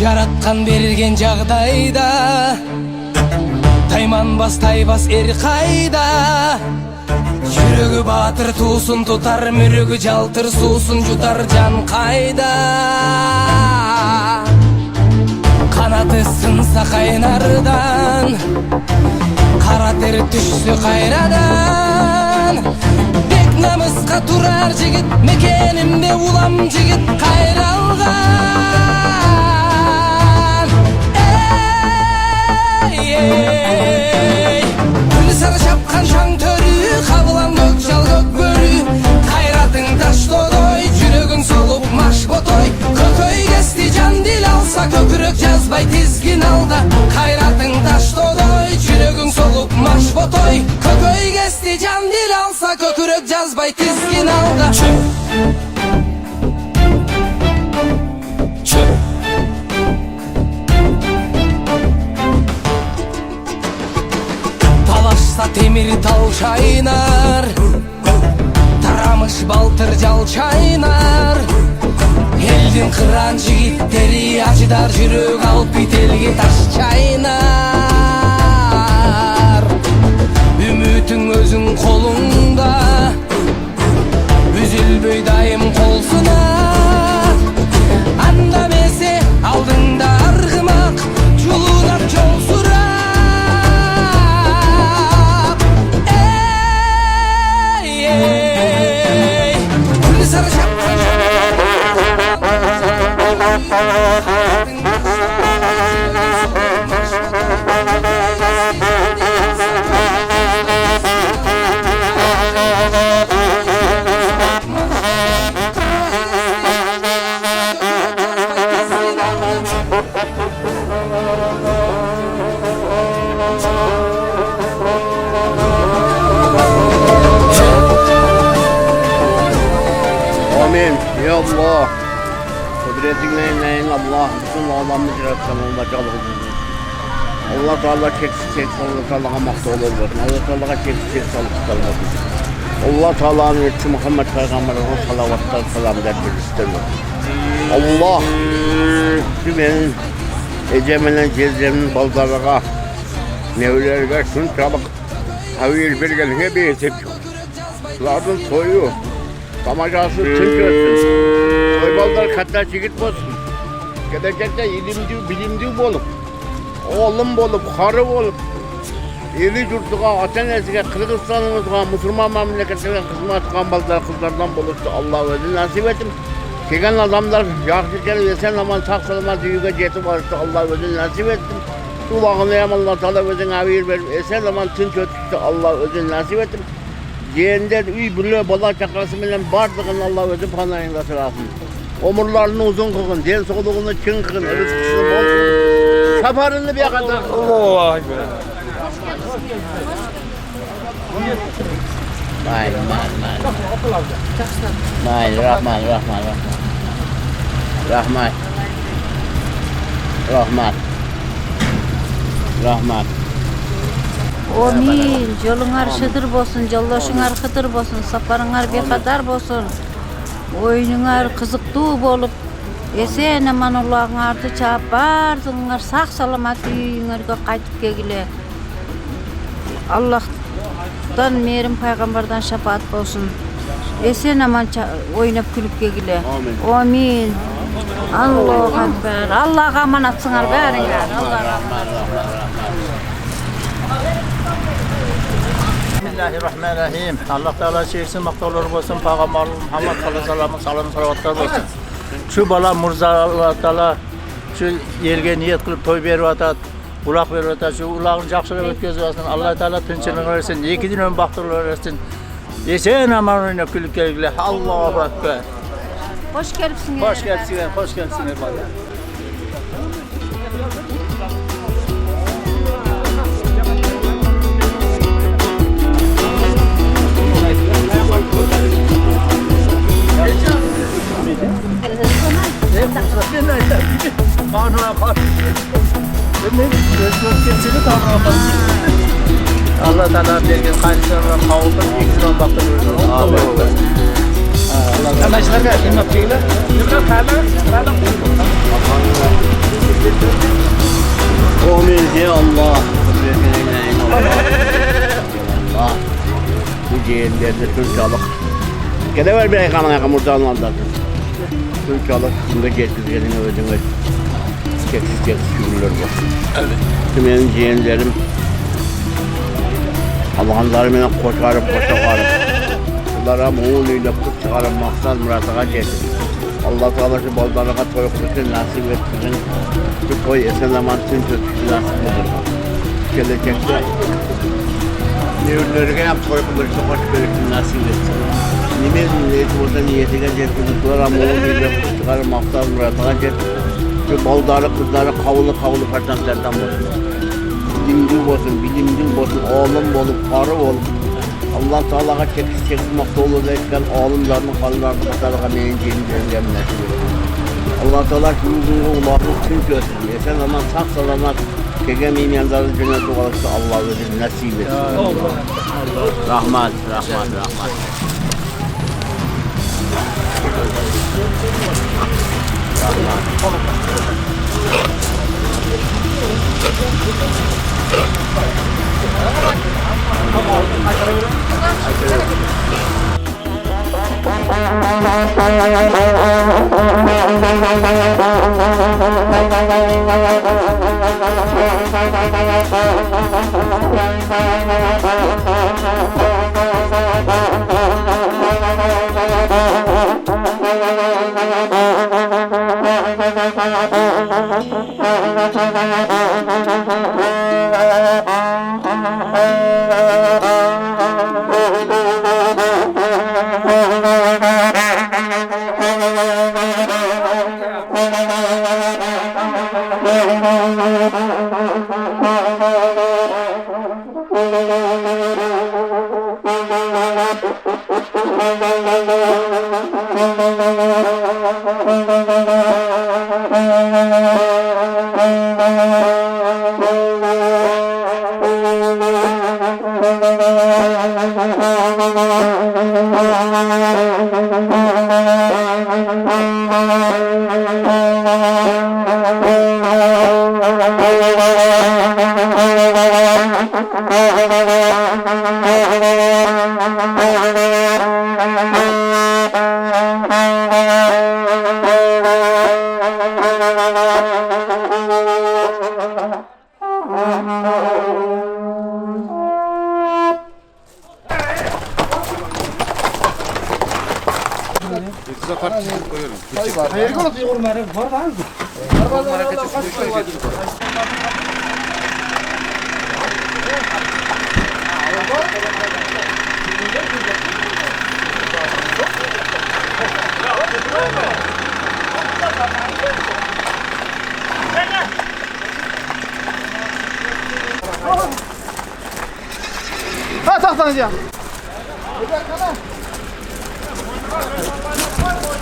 Жараткан берген жагдайда тайманбас тайбас эр кайда. Жүрөгү батыр туусун тутар, мүрөгү жалтыр суусун жутар жан кайда. Канаты сынса кайнардан, кара тер түшсө кайрадан. Бек намыска турар жигит, мекенимде улам жигит кайралган. Күнү сары чапкан шаң төрү, кабылан көк жал көк бөрү. Кайратың таштодой, жүрөгүң солуп маш ботой. Көкөй кести жан дил алса, көкүрөк жазбай тизгин алда. Кайратың таштодой, жүрөгүң солуп маш ботой. Көкөй кести жан дил алса, көкүрөк жазбай тизгин алда. Талашса темир тал чайнар, тарамыш балтыр жал чайнар. Элдин кыран жигиттери ажыдар, жүрөк алып бителге таш чайнар. Үмүтүң өзүң колуңда, үзүлбөй дайым кол сынап. Анда месе алдыңда аргымак, жулунап жол сурап. Күнү сары чапкан Amin. Ya Allah. Kudretinle inleyin Allah. Bütün alamı yaratsan Allah çalırsın. Allah Teala çeksiz Allah Teala'ya makta olur. Allah Teala'ya çeksiz salık Allah Teala'nın elçisi Muhammed Peygamber'e salavatlar selam derdir istemiyor. Allah benim ecemelen cezremin baldarlığa nevlerine şun çabuk havil bir gelene bir etip suladın soyu kamacası tüncürsün soy baldar katta çekit olsun gelecekte bilimdi bolup oğlum bolup karı bolup eli yurtuğa Atenes'e Kırgızistan'ımızga Müslüman memleketine hizmet etken baldar kızlardan buluştu Allah özü nasip ettim. Kegen adamlar yaxşı gelip esen zaman sağ salamat düğüge jetip varıştı Allah özü nasip ettim. Tuğlağınayam Allah Teala özün avir verip esen zaman tünç ötüştü Allah özü nasip ettim. Yeğender üy bülü bala çakrası bilen bardığın Allah özü panayında sırasın. Omurlarını uzun kılgın, den soğuluğunu çın kılgın, rızkısını bol kılgın. Safarını bir kadar. Allahu Ekber. Rahman. Amin. Jolungar şıdır bolsun, joldoşuңар kıdır bolsun, saparıңар bekadar bolsun. Oyunuңар kızıktуу bolup, esen aman ulağыңарды çaap bardığыңар sağ salamat үйүңөргө kaytıp kegile. Allah'tan merim peygamberden şefaat bolsun. Esen aman oynap külüp kegile. Amin. Allahu Ekber. Allah'a amanatsınlar bäriňär. Allah'a Bismillahirrahmanirrahim. Allah Teala çeksin maktalar olsun, Peygamber Muhammed sallallahu aleyhi ve salavatlar olsun. Şu bala Murza Allah Teala şu yerge niyet kılıp toy berip atat, ulaq berip atat, şu ulağın jakşyra ötközüp atsin. Allah Teala tinçilik versin, iki dinden baktırlar versin. Esen aman oynap külüp kelgile. Allahu Ekber. Hoş gelipsiňer. Hoş gelipsiňer, hoş gelipsiňer bala. Allah Teala bergen kaynaşlarına kavuldan ekran baktırıyorlar. Amin. Kaynaşlarga nima qilinglar? Nima qilinglar? Amin ya Allah. Allah. Bu ciğerlerde Türkçalık. Gene ver bir ekranına kamurdan anlattın. Türkçalık bunda getirdiğini ödünü. Çeksiz şükürler bu. Evet. Benim ciğerlerim Allah'ın beni koşarım. Bunlara muğluyla kut çıkarım, maksat muratığa getir. Allah Teala şu baldarlığa toy kutun nasip etsin. Şu toy esen zaman tüm kötüsü nasip olur. Gelecekte niyetlerine hep toy kutun hoş biriksin nasip etsin. Niyeti burada niyetine getir. Bunlara muğluyla kut çıkarım, maksat muratığa getir. Şu baldarlık kızları kavulu fırsatlardan olsun. Bilimli olsun, oğlum olup, karı olup. Allah Teala'ya çekiş mutlu olur derken oğlumlarını, karılarını, kızlarına meyinceğini nasip etsin. Allah Teala yüzünü Allah'ın tüm görsün. Sen zaman sağ salamat çekemeymeyenlerin cenneti olursa Allah verir, nasip etsin. Rahmat.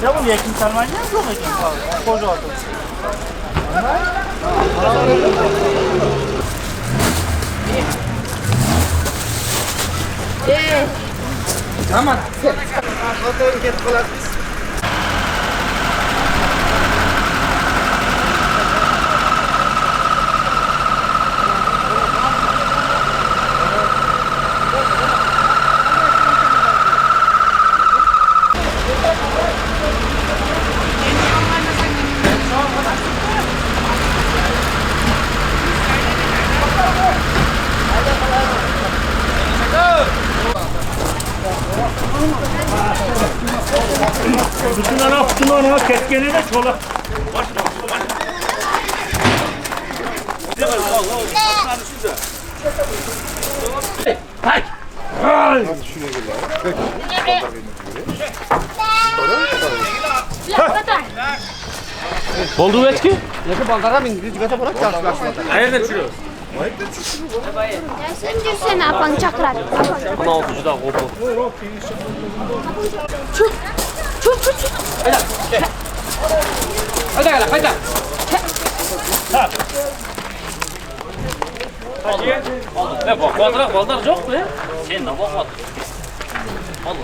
Ya bu yakin sarmayı yok yakin. Koca oldu. Tamam. Bütün ana ketkeni de çolak. Hay. Oldu etki? Yakı baldara bindik, gata bırak karşılaşmadı. Nereden çıkıyoruz? Ya sen düşsene apan çakrar. Ana altıcı da koptu. Çık. Haydi. Ne bak, baldar yok mu? Sen ne bakmadın? Alın.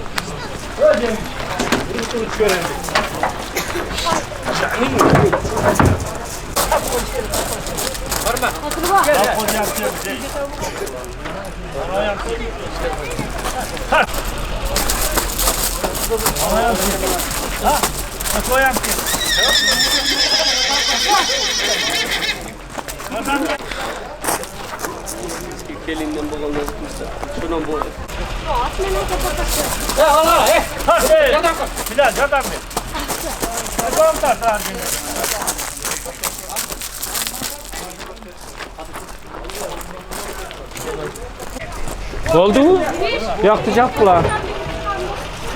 Elinden bağlanmışsa. Şundan bu. Bilal zaten mi? Tamam tamam. Oldu mu? Yaktı kula.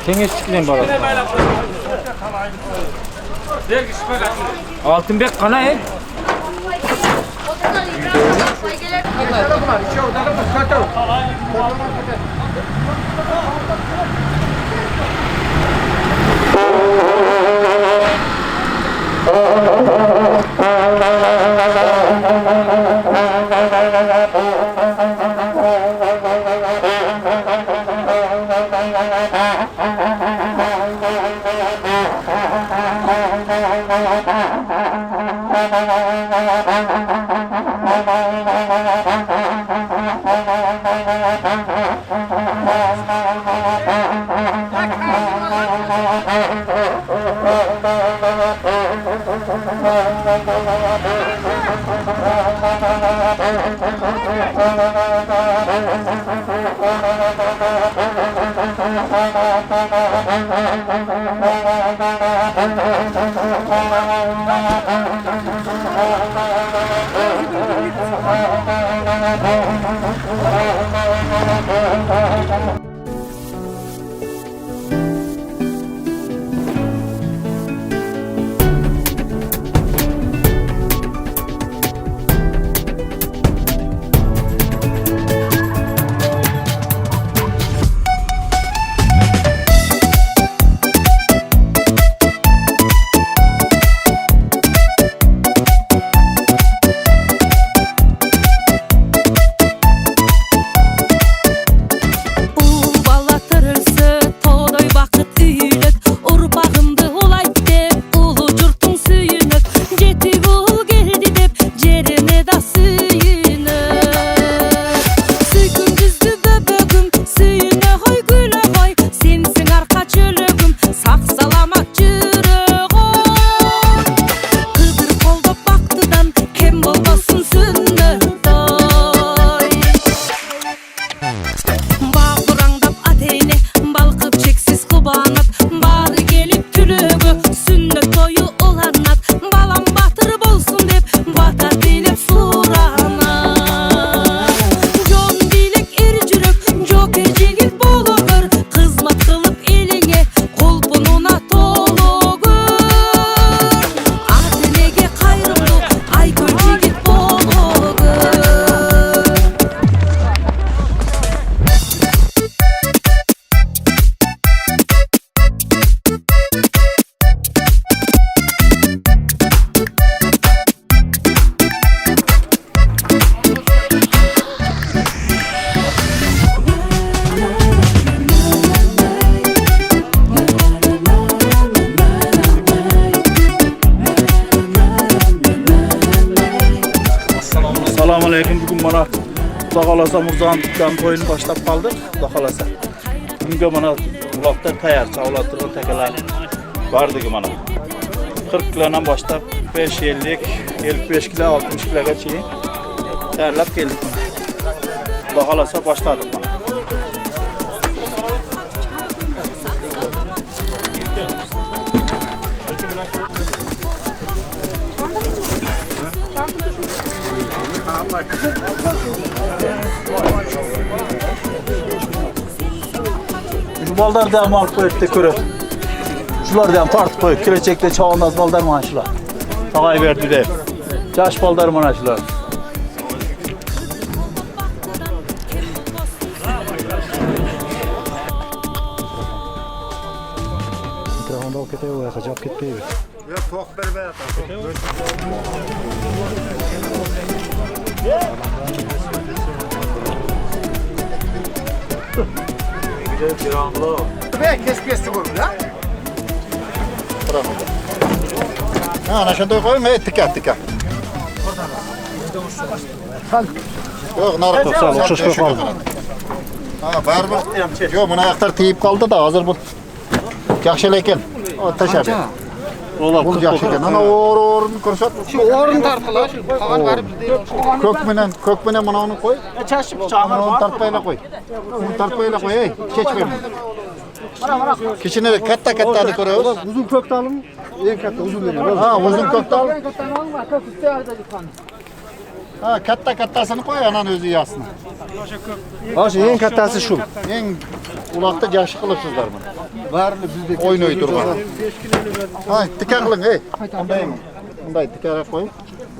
Tengesçiklen bana. Altınbek kana el. Selamünaleyküm. Bugün bana Dağalasa Murza'nın dükkan toyunu başlap kaldık. Dağalasa. Bugün bana ulakta tayar çağlattırgan tekeler vardı ki bana. 40 kilodan başlap 5-50, 55 kilo, 60 kiloga çeyin tayarlap geldik. Dağalasa başladık bana. Şu balдар da mal koyup da körü. Şular da tartıp koyup kireçekte çağındaz balдар mı şular. Tağay verdi de. Yaş balдар mı şular. Onda o kötü o yakacak gitti. Ya tok berbe Ha, ana şunda koyma, tika tika. Yok, narkotik. Okşaş kaldı. Ha, baribir. Yok, buna ayaklar teyip kaldı da hazır bu. Yaxşı lekin. O taşar. Bu yaxşı ekan. Ana o'rin ko'rsat. Şu orun tartılar. Kalan garip değil. Ko'k bilan mana uni qo'y. Çarşı bıçağım Uni tartpayla qo'y. Uni tartpayla qo'y. Ey, kech berma. Kichini katta-kattani ko'ramiz. Uzun köktalım. En katta uzun veriyor. Ha, uzun ko'ktal. Ha, kattasini qo'y, anani o'zi yasini. Aşı en kattası şu. Eng uloqda yaxshi qilibsizlar buni. Varlı bizde. O'ynay turgan. Ha, tika qiling, ey. Bunday tika qo'y.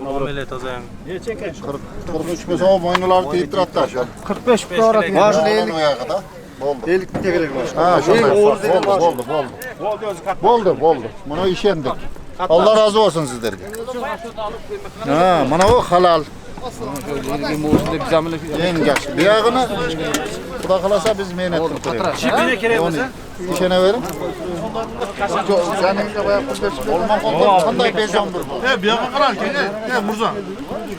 Muamele tozayam. 43 bo'lsa, bo'yinlari tegib turadi. 45 para. Başını elini oyaqda. Bo'ldi. Elik tekerek var. Ha, shunday. Bo'ldi. Buni ishendik. Allah razı olsun sizlarga. Ha, mana o halal. Eng yaxshi. Bu yog'ini Xudo xolasa biz mehnat qilib ko'ramiz. Chipine kerak bo'lsa, İşene verin. Senin de bayağı kurdeşin. Olmam qanday bezon bir bu. Bu yoqqa qararkan, Murzo.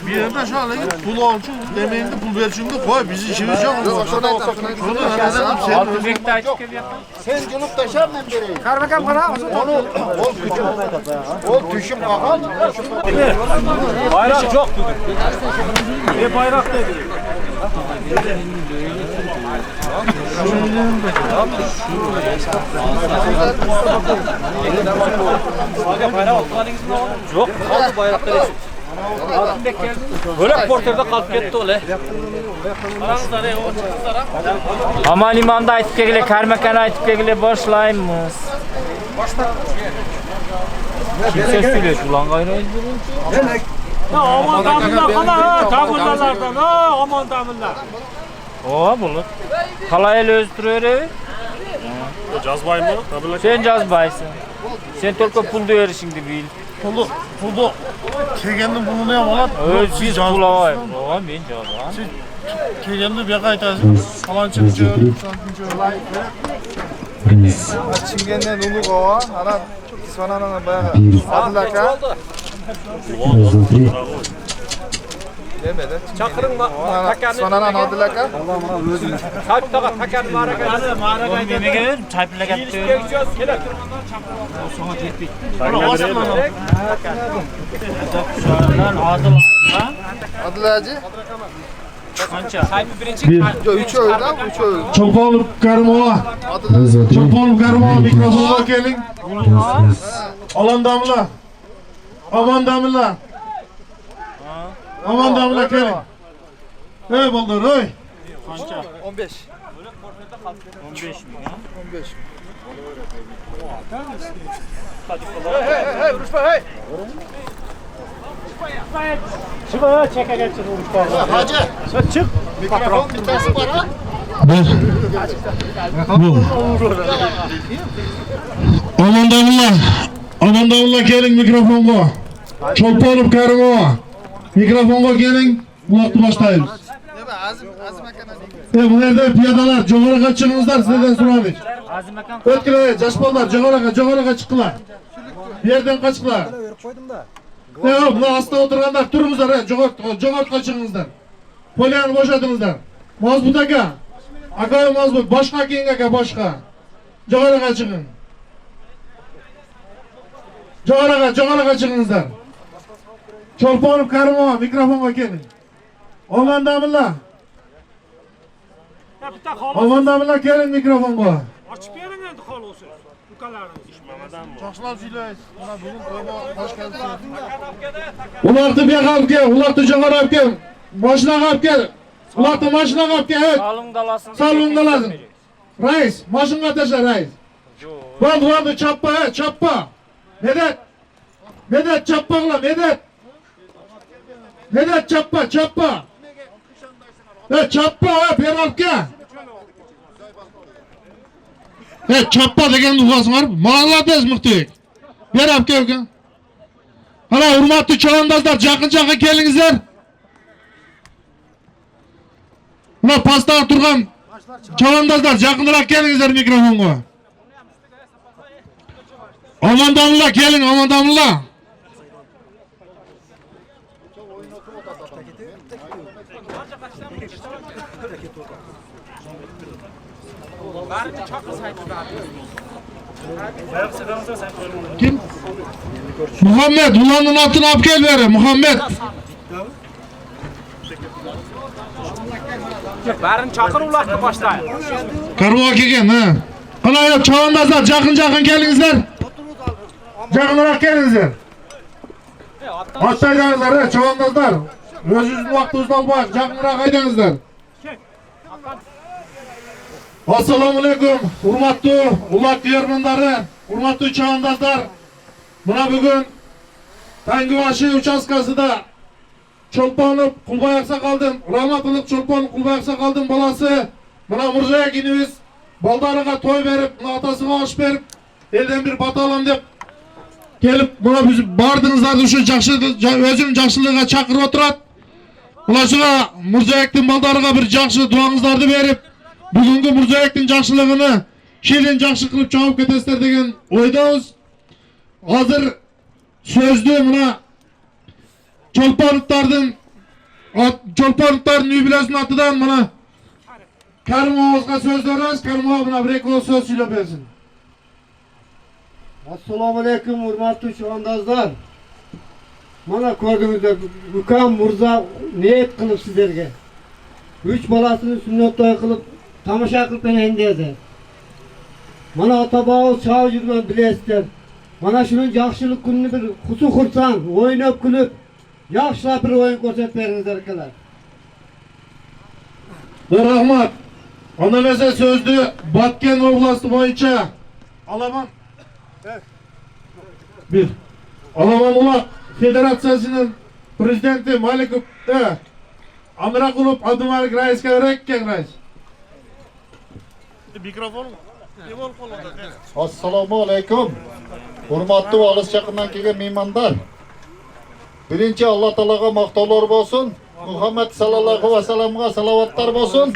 Bu yerda shu haligi pul olchu, demangda pul berishingni qo'y, bizni ishimiz yo'q. Altınbek'te açık ev yapın. Sen culup taşar mı bereyim? Karbakam kara. Onu o küçük. O düşüm kakal. Bayrak çok bugün. Bayrak dedi. Yok, kaldı bayraklar için. Altınbek geldi. Böyle porterde kalıp gitti öyle. Aranızda ne o çıktı Aman imamda aytıp kegile, karmakan aytıp kegile başlayımız. Kimse söylüyor, ulan gayrı Aman damınlar kala, damınlarlardan, aman damınlar. Oha bulut. Kalayel özdürüyor evi. Cazbayım mı? Sen cazbaysın. Sen tolka pul diyor şimdi bil. Puldu. Kelgende pulunu yap olat. Biz pula var. Oha ben cazba. Kelgende bir yoqqa aytasiz. Falonchi uchun, Çingen'den ulug' ova, ana sonanana bayağı Adil aka. Demedi. Çakırın Sonanan Adil aka. Kalp tağa takan mağara mağara geliyor. Çaypla gitti. Sonra tepki. Adil Hacı. Kança. Çaypı birinci. Yo 3 öldü ama 3 öldü. Çolpanov Karimova. Çolpanov Karimova mikrofona gelin. Alan damla. Aman damla. Aman damla gelin. Hey baldır hey. Kança. 15. 15 mi ya? 15. Hey, Rüşbe hey. Çık ha, çeke geçsin Rüşbe. Hacı. Çık. Mikrofon bir tanesi var ha. Aman damla gelin mikrofonga. Çolpanov Karimova. Mikrofonga gelin. Kulaklı başlayız. Azim aka. Bu nerede piyadalar? Joğrağa çıkınızlar sizden sorayım. Azim Akan. Ötkile, caşpanlar, joğrağa çıktılar. Bir yerden kaçtılar. Yok, bu hasta oturanlar turumuzlar, joğart kaçınızlar. Polyanı boşadınızlar. Mazbut aka, akayı mazbut, başka keyin aka, başka. Joğrağa çıkın. Joğrağa çıkınızlar. Çolpanov Karimova, mikrofonga gelin. Aman damla. Aman damla gelin mikrofonga. Açıp yerin endi kol olsun. Yukalarınız. Yaxshilab suylaysiz. Mana bugun to'yga hoş geldingiz. Ularni bir yoqqa olib kel, ularni jo'g'ara olib kel. Mashinaga olib kel. Ularni mashinaga olib kel. Salın dalasın. Salon dalasın. Rais, mashinaga tashla rais. Bo'ldi, chappa, chappa. Medet chappa qila, Medet. Medet chappa. Chappa, ber olib kel. Chappa degan lug'asi var. Молодец, Muxtiyik. Ber olib kel. Ana hurmatli chavandozlar, yaqin kelingizlar. Mana pastda turgan chavandozlar, yaqinroq kelingizlar mikrofonga. Aman damla kelin, aman damla. Kim? Muhammed, ulanın atını alıp gel beri. Muhammed. Bärini çakır ulakta başlayın. Karıva kelgen ha. Ana ya çavandazlar jakın kelingizler. Jakınıraak kelingizler. Ataydaňızlar, çavandazlar. Özünüzdün wagtyňyzdy albayk, jakynıraak aýdaňızlar. Assalamu aleykum, hurmatly ulak ýermendari, hurmatly çavandazlar. Muna bugün Taňgybaşy участкасында Çolpanov Kulbay Aksakaldın, rahmatlyk Çolpanov Kulbay Aksakaldın balası muna Murza ekinimiz baldarıga toy berip, muna atasyga aş berip, elden bir bata alam dep gelip muna biz bardığınızlarda şu özünün jakşylygyna çakırıp oturat. Muna şuna Murza ektin baldarıga bir jakşı duaňyzlardy berip, bugünkü Murza ektin jakşylygyny şeýlen jakşı kılıp çabuk ketesler degen oýdabız. Hazır sözlü muna Çolpanovtardın jubilesin atıdan muna Karimovga söz veririz. Karimov muna bir iki söz söylep bersin. Assalamu aleykum hurmatly çavandazlar. Mana gördüňüzler, Gükam Murza niyet kılıp sizlerge. 3 balasyny sünnet toy kılıp tamaşa kılıp endedi. Mana ata-baba çağı jürgen bilesizler. Mana şunun jakşylyk gününi bir husu hursan, oýnap gülüp, yaxşılap bir oýun görsetip beriňizler akalar. Rahmat. Ondan ese sözlü Batken oblasti boyunca Alaman. Bir. Alaman Ulak Federatsiyasının prezidenti Malikov Amirakulov Abdumalik Rais'e verek Rais. Mikrofon. Assalamu aleykum. Hurmatly alys jakyndan kelgen mehmandar. Birinci Allah Taalaga maktawlar bolsun. Muhammed sallallahu aleyhi ve sellem'e salavatlar bolsun.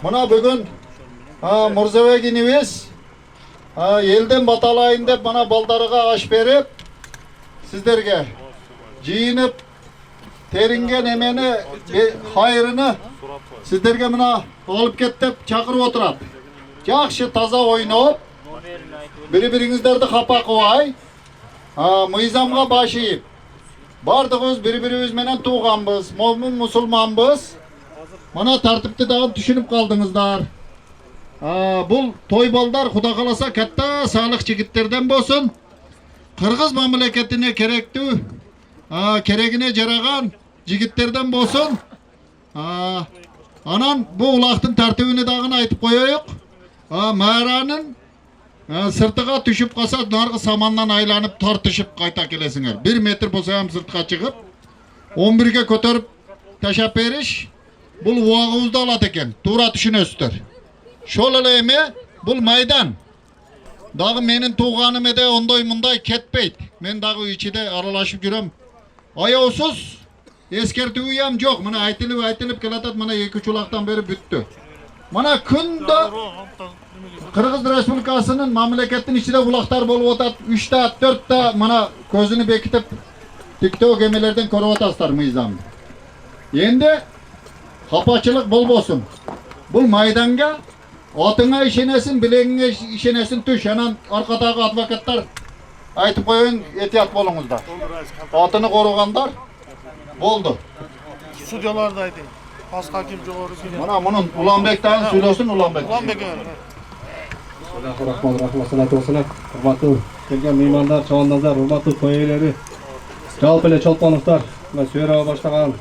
Muna bugün Murzabek inimiz elden batalayın dep mana baldarıga aş berip sizlerge jiyinip teringen emeni hayırını sizlerge muna alıp ket dep çakırıp oturat. Jakşı taza oynap bir-biriňizlerdi hapa kılbay. Myzamga baş iýip bardygybız bir-birimiz menen tuğanbız, momin musulmanbız. Mana tartipti dagы düşünüp kaldıňızlar. Bul toy baldar Huda kalasa katta sağlık jigitlerden bolsun. Kırgız mamlaketine kerekli, keregine jaragan jigitlerden bolsun. Anan bu ulaktın tartibini dagы aytıp koýoýuk. Maranın sırtıga düşüp kalsa nargı samandan aylanıp tartışıp kayta kelesiňer. 1 metr bolsa hem sırtga çıkıp 11'ge köterip taşap beriş bul wagybızda alat eken. Tuura düşünösüzler. Şol ele eme bul maydan. Dagı menin tuğanım ede onday munday ketpeyt. Men dagı içide aralaşıp jürem. Ayawsuz eskertiwi hem jok. Mana aytılıp kelatat mana 2-3 ulaktan beri büttü. Mana kunda Kırgız Respublikasının mamleketin içinde ulaktar bolup otat 3'te 4'te mana közünü bekitip TikTok gemilerden korup otaslar myzam. Endi hapaçılık bol bolsun. Bul maydanga atıňa işenesin, bilegiňe işenesin tüş. Anan arkadaky advokatlar aytıp koýun, etiyat bolуңuzдар. Atyny korugandar boldu. Судьялар da aytayın. Pas hakim jogorу kene. Mana munun Ulanbek dagы söýlesin Ulanbek. Ulanbek. Bismillahirrahmanirrahim. Assalatu wassalam. Hurmatly kelgen mehmandar, çavandazlar, hurmatly toy eýleri. Жалпы эле Çolpanovlar, Söýröp başlagan,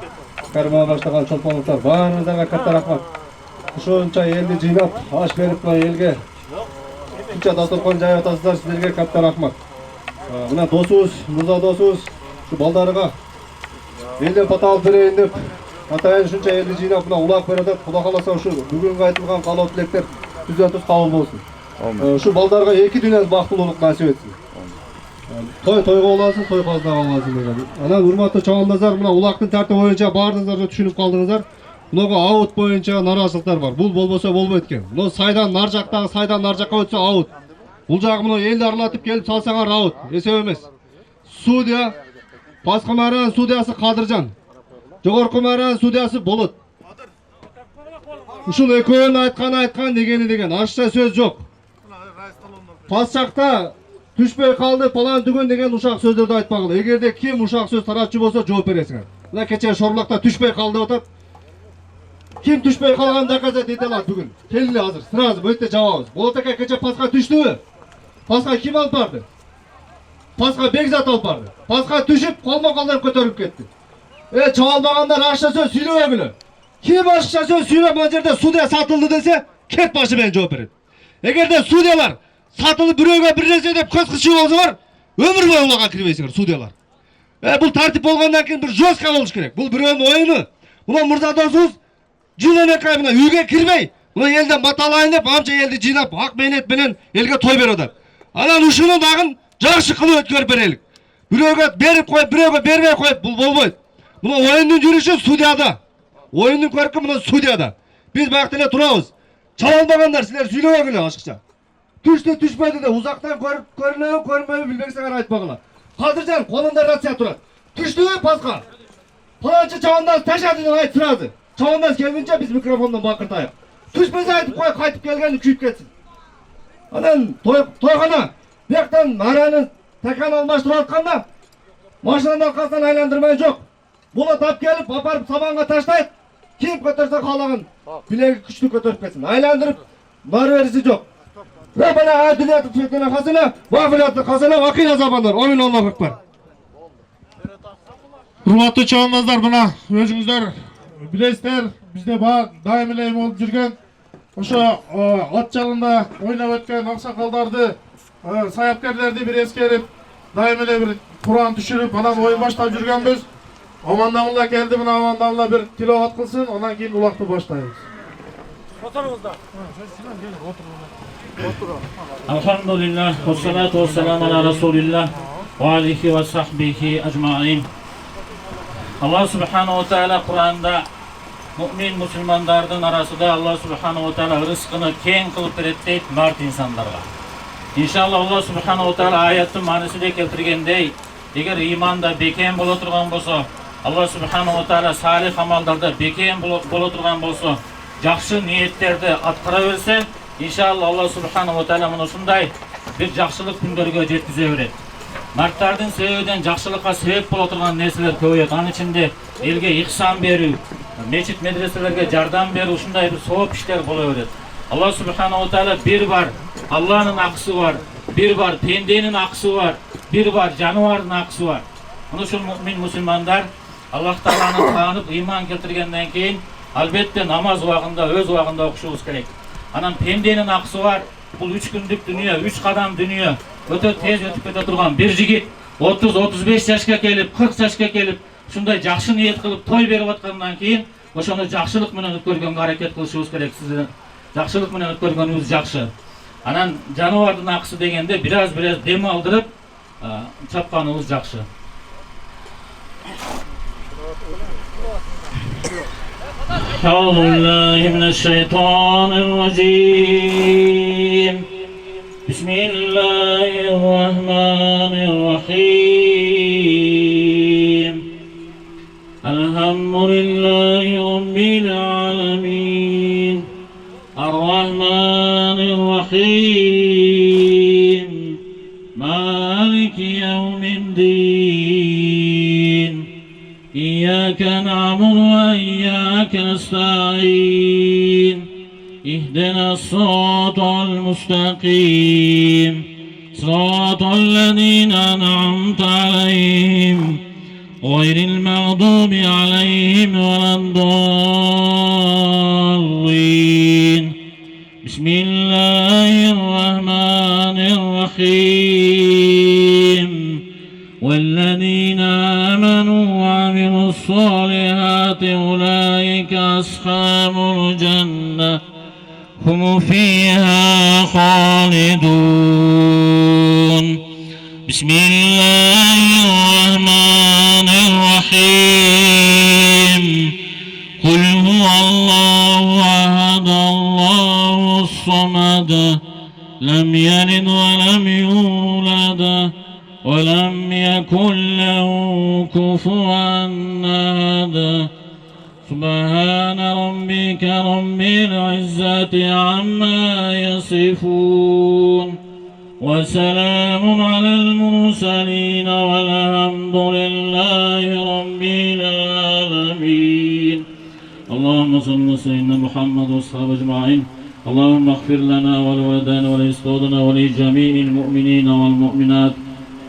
Karimova başlagan Çolpanovlar barlarına katta rahmat. Uşunça eldi jıynap, aş berip elge. Şunça dasturkon jayып atasыздар, sizlerge katta rahmat. Mına dosubuz, Murza dosubuz, şu baldarıga elden pata alıp bereyin dep atayın şunça eldi jıynap mına ulak beredet. Xuda kalasa şu bugünkü aytılgan kaloo tilekler düzentüz kabul bolsun. Şu baldarga 2 dünya baktılılık nasip etsin. Toy olasın, toy fazla olasın degen. Ana hurmatly çavandazlar, mına ulaktın tartibi boyunca bardyňızlar düşünüp kaldyňızlar. Bunaga out boyunca narazılıklar var. Bul bolbosa bolbойт экен. Бул сайдан нар жактагы сайдан нар жакка өтсө out. Бул жагы мына элди аралатып келип салсаңар out. Эсеп эмес. Судья Баскы Маран судьясы Кадыржан. Жогорку Маран судьясы Болот. Ушул экөөнүн айткан деген ашча сөз жок. Патшакта түшпөй калды палан түгөн деген ушак сөздөрдү айтпагыла. Эгерде ким ушак сөз таратчы болсо жооп бересиңер. Мына кече Шорлакта түшпөй калды деп атат. Ким түшпөй калган доказать эте алат бүгүн? Келди азыр, сразу бөтө жабабыз. Болот эке кече паска түштүбү? Паска ким алып барды? Паска Бекзат алып барды. Паска түшүп, колмо-колдон көтөрүп кетти. Чабалбагандар ашча сөз сүйлөбөгүлө. Ким ашча сөз сүйлөп мына жерде судья сатылды десе, кет башы менен жооп берет. Эгерде судьялар сатылып бирөөгө бир нерсе деп көз кышуу болсолар, өмүр бою улага кирбейсиңер судьялар. Бул тартип болгондон кийин бир жестко болуш керек. Бул бирөөнүн оюну. Мына мырза досубуз жылдан эки мына үйгө кирбей, мына элден маталайын деп, амча элди жыйнап, ак мээнет менен элге той берип атат. Анан ушуну дагы жакшы кылып өткөрүп берелик. Бирөөгө берип коюп, бирөөгө бербей коюп бул болбойт. Мына оюндун жүрүшү судьяда. Оюндун көркү мына судьяда. Биз баягы эле турабыз. Чалалбагандар силер сүйлөбөгүлө ашыкча. Түштү түшпөдү деп узактан көрүнөбү, көрүнбөйбү билбесеңер айтпагыла. Кадыржан колунда рация турат. Түштүбү паска? Паланчы чабандаз ташады деп айт сразу. Чабандаз келгенче биз микрофондон бакыртайык. Түшпөсө айтып кой, кайтып келген күйүп кетсин. Анан тойгона бияктан араны такан алмаштырып атканда машинанын аркасынан айландырмай жок. Була тап келип, апарып сабанга таштайт. Ким көтөрсө каалаган билеги күчтүү көтөрүп кетсин. Айландырып бары бериси жок. Rabbana atina fid dunya hasana wa fil akhirati hasana wa qina azabannar. Amin Allahu akbar. Урматтуу чабандар, мына өзүңүздөр билесиздер, бизде дайым эле болуп жүргөн ошо ат жалында ойноп өткөн аксакалдарды, саяпкерлерди бир эскерип, дайым эле бир Куран түшүрүп, анан оюн баштап жүргөнбүз. Амандамылла келди, мына амандамылла бир тиловат кылсын, андан кийин улакты баштайбыз. Отыруңуздар. Alhamdulillah, wassalatu wassalamu ala rasulillah wa alihi wa sahbihi ajma'in. Allah subhanahu wa ta'ala Kur'anda mümin musulmandardın arasında Allah subhanahu wa ta'ala rızkını keng kılıp berет deyt mart insanlarga. İnşallah Allah subhanahu wa ta'ala ayetin manasida keltirgендей, eger imanda beken bola turgan bolsa, Allah subhanahu wa ta'ala salih amallarda beken bola turgan bolsa, жақсы ниеттерді атқара берсе, иншалла Алла субханаху ва таала мына ушундай бир жакшылык күндөргө жеткизе берет. Марттардын себебинен жакшылыкка себеп боло турган нерселер көбөйөт. Анын ичинде элге ихсан берүү, мечит медреселерге жардам берүү, ушундай бир сооп иштер боло берет. Алла субханаху ва таала бир бар, Алланын акысы бар, бир бар, пенденин акысы бар, бир бар, жаныбардын акысы бар. Мына ушул муъмин мусулмандар Аллах тааланы таанып, ыйман келтиргенден кийин албетте намаз убагында, өз убагында окушубуз керек. Анан пенденин акысы бар. Бул 3 күндүк дүнүйө, 3 кадам дүнүйө өтө тез өтүп кете турган бир жигит 30-35 жашка келип, 40 жашка келип, ушундай жакшы ниет кылып той берип аткандан кийин ошону жакшылык менен өткөргөнгө аракет кылышыбыз керек. Сиздин жакшылык менен өткөргөнүңүз жакшы. Анан жаныбардын акысы дегенде бираз дем алдырып чапканыбыз жакшы. أعوذ بالله من الشيطان الرجيم بسم الله الرحمن الرحيم الحمد لله رب العالمين الرحمن الرحيم مالك يوم الدين إياك نعبد وإياك نستعين اهدنا الصراط المستقيم صراط الذين أنعمت عليهم غير المغضوب عليهم ولا الضالين بسم الله الرحمن الرحيم والذين آمنوا وعملوا الصالحات أولئك أصحاب الجنة هم فيها خالدون بسم الله الرحمن الرحيم قل هو الله أحد الله الصمد لم يلد ولم يولد ولم يكن له كفوا أحد سبحان ربك رب العزة عما يصفون وسلام على المرسلين والحمد لله رب العالمين. اللهم صل على سيدنا محمد والصحابة أجمعين. اللهم اغفر لنا ولوالدينا ولأجدادنا ولجميع المؤمنين والمؤمنات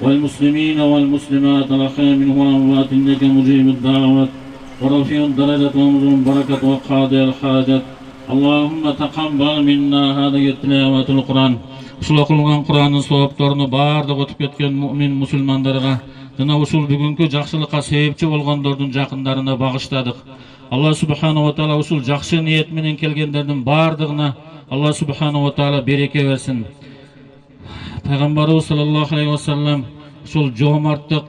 والمسلمين والمسلمات الأحياء منهم والأموات إنك مجيب الدعوات ورفيع الدرجة ومجيب البركة وقاضي الحاجات. اللهم تقبل منا هذه التلاوة القرآن. Ушул окулган Куранын сооптарыны бардык өтүп кеткен муъмин мусулмандарга жана ушул бүгүнкү жакшылыкка себепчи болгондордун жакындарына багыштадык. Алла субханаху ва таала ушул жакшы ниет менен келгендердин бардыгына Алла субханаху ва таала береке берсин. Пайгамбарыбыз саллаллаху алейхи ва саллам ушул жомарттык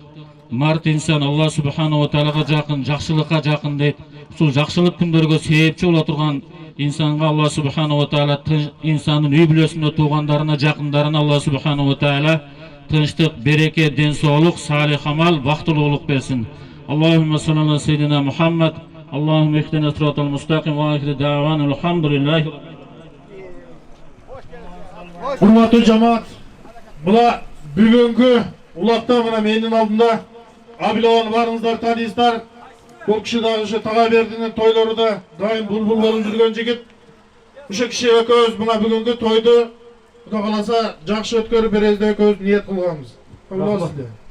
март инсан Алла субханаху ва таалага жакын, жакшылыкка жакын дейт. Ушул жакшылык күндөргө себепчи боло турган İnsanға Allah subhanahu wa ta'ala insanın үй бүлөсүндө туугандарына, жакындарына Allah subhanahu wa ta'ala тынчтык, береке, ден соолук, салих амал, бактылуулук берсин. Аллахумма салли ала сейдина Мухаммад. Аллахумма ихтина сиротал мустақим ва ахири даъвана алхамдулиллахи. Урматтуу жамаат, була бүгүнкү улакта мына менин алдымда Абилованы барыңыздар таныйсыздар. Бұл кіші дагы ушу Тагабердинин тойлоруда дайым булбул болуп жүргөн жигит. Ушу киши экөөбүз мына бүгүнкү тойду Кудай кааласа жакшы өткөрүп беребиз деп экөөбүз ниет кылганбыз.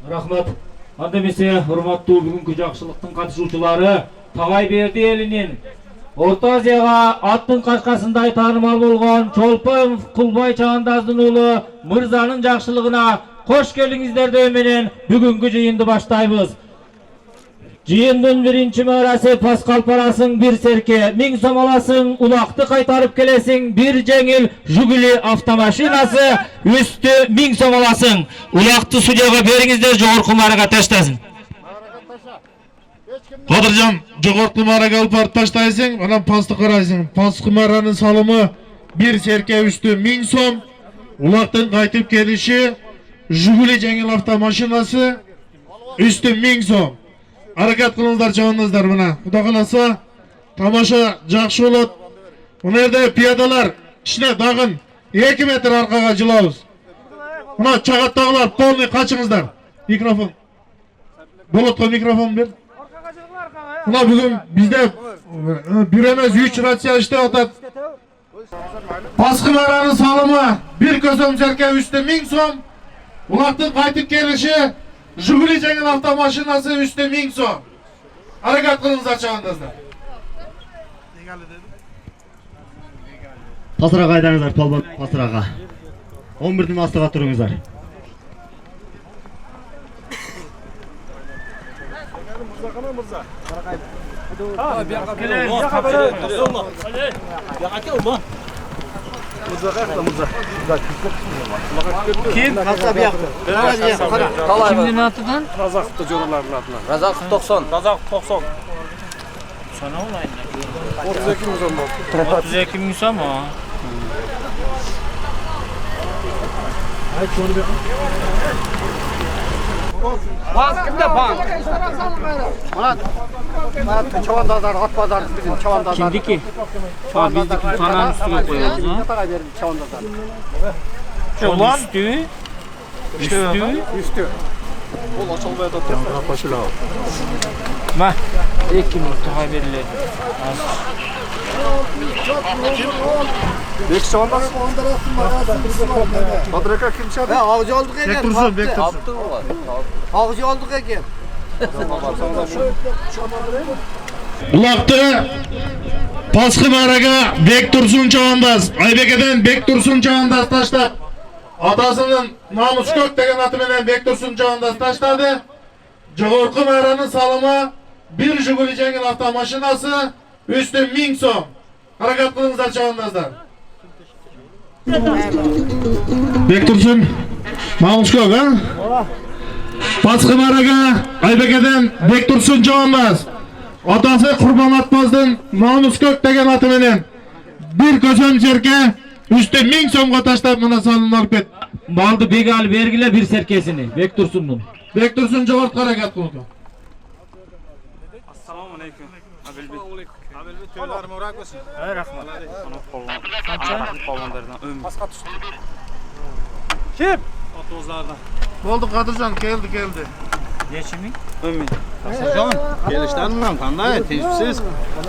Рахмат. Анда эмесе урматтуу бүгүнкү жакшылыктын катышуучулары Тагайберди элинин Орто Азияга аттын кашкасындай таанымал болгон Чолпон Кулбай Чагандаздын уулу Мырзанын жакшылыгына кош келиңиздер менен бүгүнкү жыйынды баштайбыз. Жиындын биринчи маарасы Паскал парасың бир серке, 1000 сом аласың, улакты кайтарып келесиң, бир жеңил Жигули автомашинасы, үстү 1000 сом аласың. Улакты судьяга бериңиздер, жогорку маарага таштасын. Кадыржан, жогорку маарага алып барып таштайсың, анан пасты карайсың. Пасты мааранын салымы бир серке, үстү 1000 сом, улактын кайтып келиши, Жигули жеңил автомашинасы, үстү 1000 сом. Аракет кылыңыздар, чабыңыздар мына. Кудай кааласа тамаша жакшы болот. Мына жерде пиядалар кичине дагын 2 метр аркага жылабыз. Мына чагаттагылар полный качыңыздар. Микрофон. Болотко микрофон бер. Мына бүгүн бизде бир эмес 3 рация иштеп атат. Паскы мааранын салымы бир көсөм серке, үстү 1000 сом. Улактын кайтып келиши Жигули жеңил автомашинасы, үстү 1000 сом. Аракет кылыңыздар, чабыңыздар. Пасырага айдаңыздар, полбон пасырага. 11-дин астыга туруңуздар. Kim? Kimdin atıdan? Razakıp'ta joraların atına. Razakıp 90. Razakıp 90. Sana olayın. 32 milyon mu? 32 milyon mu? Bank kimde bank? Mana çavandazlar, at bazarı bizim çavandazlar. Kimdiki? Bizdeki fananın üstüne koyuyoruz ha. Tagayberdi çavandazlar. Ulan üstü. Üstü. Ol açılmaya da tutma. Başıla. Ma. Ekim Tagayberdiler. Bek çavandaz. Kadreka kim çadı? Avcı olduk eken. Bek dursun, bek dursun. Avcı olduk eken. Ulaktı Paskı maaraga Bek Tursun Çavandaz, Aybekeden Bek Tursun Çavandaz taştap. Atasının Namus Kök degen atı menen Bek Tursun Çavandaz taştadı. Jogorku maaranın salımı bir Jiguli jеңил автомашинасы, üstü 1000 сом. Harakat kılыңızдар, Çavandazlar. Bek Tursun, Namus Kök ha? Paskı maaraga Aybekeden Bek Tursun Çavandaz. Atası Kurban Atmaz'dın Namus Kök degen atı menen bir kösöm serke, üstü 1000 somga taştap mına salınıp alıp ket. Maldı begali vergile bir serkesini. Bek Tursun'un. Bek Tursun jogortku harakat kıldı. Assalamu alaikum. Köyler murak olsun. Rahmat. Kim? Oldu Kadırcan geldi. Geçimi? Gelişten mi? Kanday, tecrübesiz.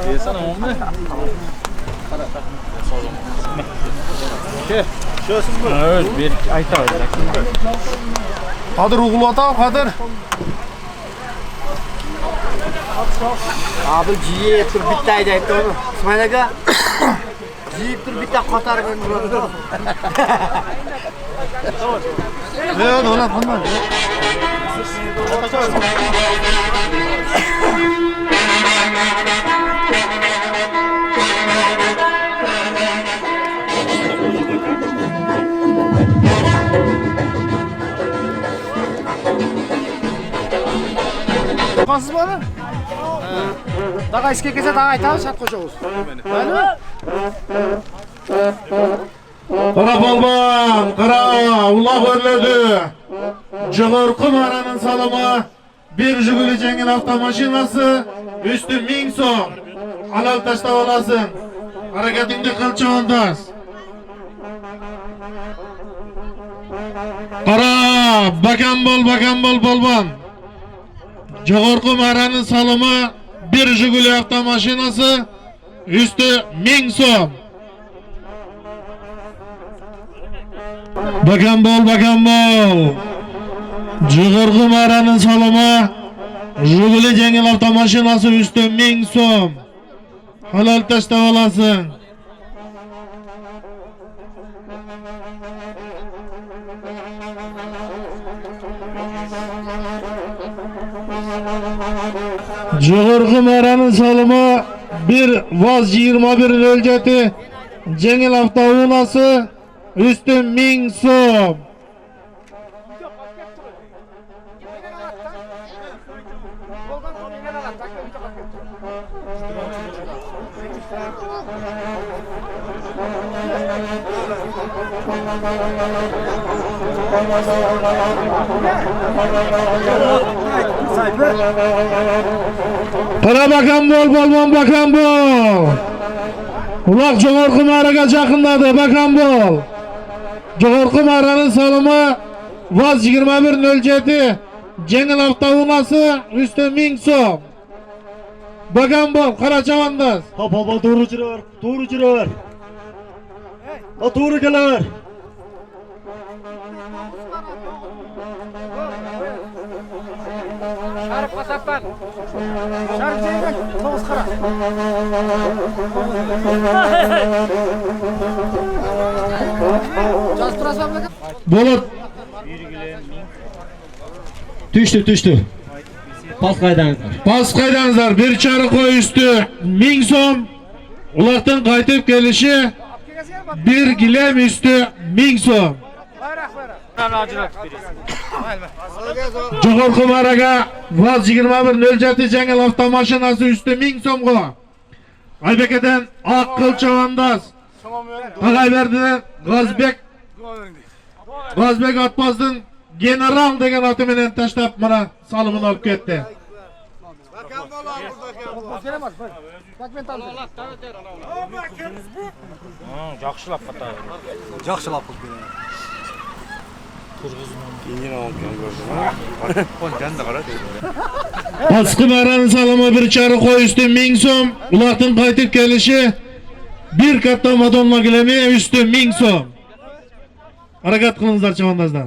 Gelsene oğlum be. Evet, bir ayta olacak. Kadir uğulata Kadir. Abi ciye tur bitti ayda onu. İsmail aga. Ciye tur bitti Katar ben burada. Evet ola bunlar. Kansız bana? Daha eski kese daha ayta şart koşuyoruz. Öyle mi? Kara balban, kara ulak örledi. Cığır kumaranın salımı, bir Jiguli Cengil avtomaşinası, üstü 1000 so'm. Halal taşta olasın. Hareketinde kıl çavandaz. Kara, bakan bol bolban. Cığır kumaranın salımı, bir Jiguli avtomaşinası, üstü 1000 so'm. Bakan bol. Cığır kumaranın salımı, Jiguli Cengil avtomaşinası üstü 1000 so'm. Halal taşta olasın. Cığır kumaranın salımı, bir Vaz 21 ölçeti, Cengil avtomaşinası üstü 1000 so'm. Para bakan bol. Ulak Cığır kumaraga жақındadı, bakan bol. Cığır kumaranın salımı, Vaz 2107, Cengil avtomaşinası üstü 1000 so'm. Bakan bol, kara çavandaz. Baba doğru jirar. Doğru gelir. Şarif kasaptan. Şarif Ceylan. Toğuz kara. Жазып тұрасың ба? Bulut. Düştü. Pas kaydanızlar. Pas kaydanızlar. Bir çarı koy üstü 1000 so'm. Ulaktan kaytıp gelişi, bir gilem üstü 1000 so'm. Cığır kumaraga Vaz 2107 Cengil avtomaşinası üstü 1000 so'mga. Aybekeden Akkıl Çavandaz. Ağayberdi'den Gazbek Atmaz'dan General degen atı menen taşlap mana salımını alıp ketdi. Жақшылап қата. Жақшылап қылып Baskı Baran'ın salımı bir çarı koy üstü 1000 so'm. Ulaktan kaytıp gelişi, bir katta Madonna gilemi üstü 1000 so'm. Hareket kılınızlar çavandazlar.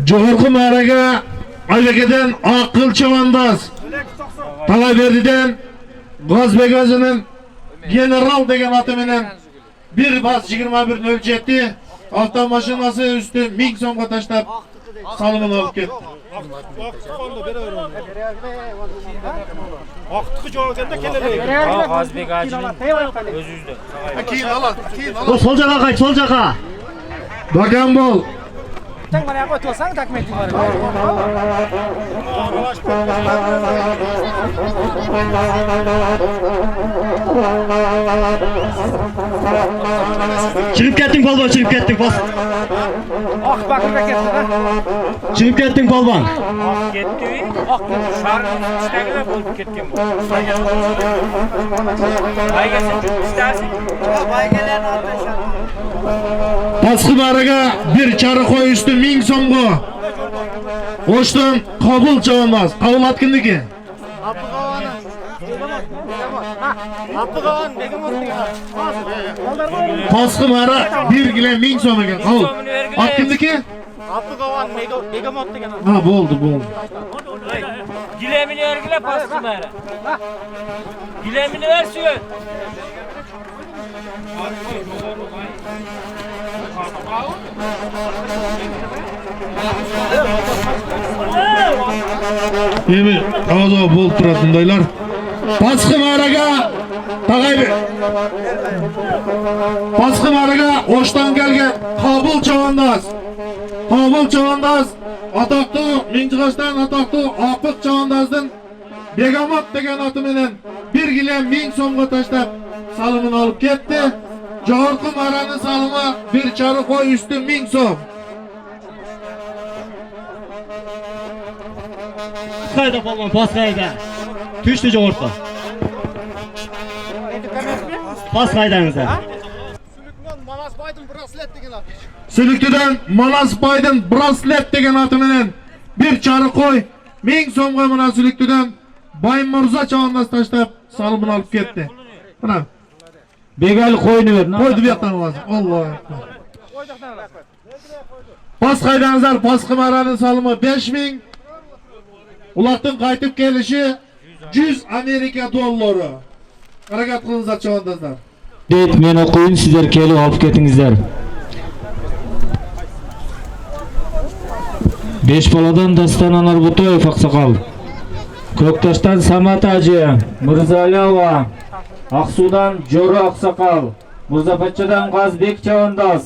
Cığır kumaraga Aybekeden Akkıl Çavandaz. Talaverdi'den Gazbek özünün General degen atı menen bir Vaz 2107 avtomaşinası üstü 1000 so'mga taşlap salımını alıp ketdi. Vaqtı joyda keleleydi. Gazbek acının özüzde. Keyin aladi. O sol jaka qayt, sol jaka. Bakan bol. Sen bana qo'yib olsang dokumenting bor. Çıkıp kettin polvon, çıkıp kettin. Ak bakırda ketdi da. Çıkıp kettin polvon. Ak ketdi. Ak şarkının içindegile bolup ketken bu. Bayga sen istersin. Baygelen Pasqı araga bir çarı koy üstü 1000 so'mga. Oşdan kabul çalmaz. Kabul hakkındaki. Pasqı ara bir gile 1000 so'm ekan. Kabul. Hakkındaki? Abdug'oğan Begamot degan. Ha bo'ldi. Gilemini ergile pastı bari. Gilemini ver suyu. Emin ağzı bol turatındaylar. Pasqı araga tag'ay. Pasqı araga Oşdan kelgan Qabul Chavandaz. Qabul Chavandaz ataqlı Minjig'ashdan ataqlı Oqiq Chavandazdan Begamot degan oti bilan 1 kilo 1000 so'mga tashlab salimini olib ketdi. Jorqi marani salimi bir chari qo'y üstü 1000 so'm. Pasqayda polvon, pasqayda. Tüştü jo'g'irtdi. Pasqaydangizlar. Sülüktüden Manas Baydın Braslet degan oti bilan bir chari qo'y 1000 so'mga mana Sülüktüden Baymurza Chavandaz tashlab salimini olib ketdi. Mana Begal qo'yni ver. qo'ydi bu yoqdan hozir. Alloh. Pasqaydangizlar, Pasqi marani salimi 5000. Ulardan qaytib kelishi 100 Amerika dollari. Harakat qilingizlar Chavandazlar. Det men o'qiyin, sizlar kelib olib ketingizlar. Beshpaladan Dastan Anarbutoyev oqsoqol. Ko'ktoshdan Samat Aji, Mirzaliyova, Aqsudan Jo'ra oqsoqol, Muzaffarchadan G'azbek Chavandaz,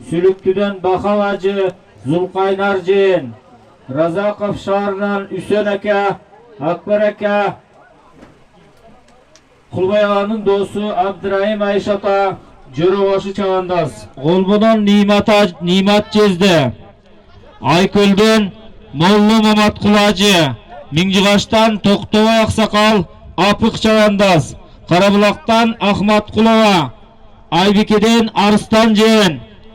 Sülüktüden Bahav Aji, Zulqaynarjin, Razaqov shahridan Usen aka, Akbar aka, Qulbayog'ning do'sti Abdurahim Ayshata, Jo'ravoshi Chavandaz, G'olbodan Nimat Jezdi, Ayko'ldan Molla Mamatqulaji, Minjig'ashdan To'xtova oqsoqol, Opiq Chavandaz, Qarabuloqdan Ahmadqulova, Aybikedan Arstonjin,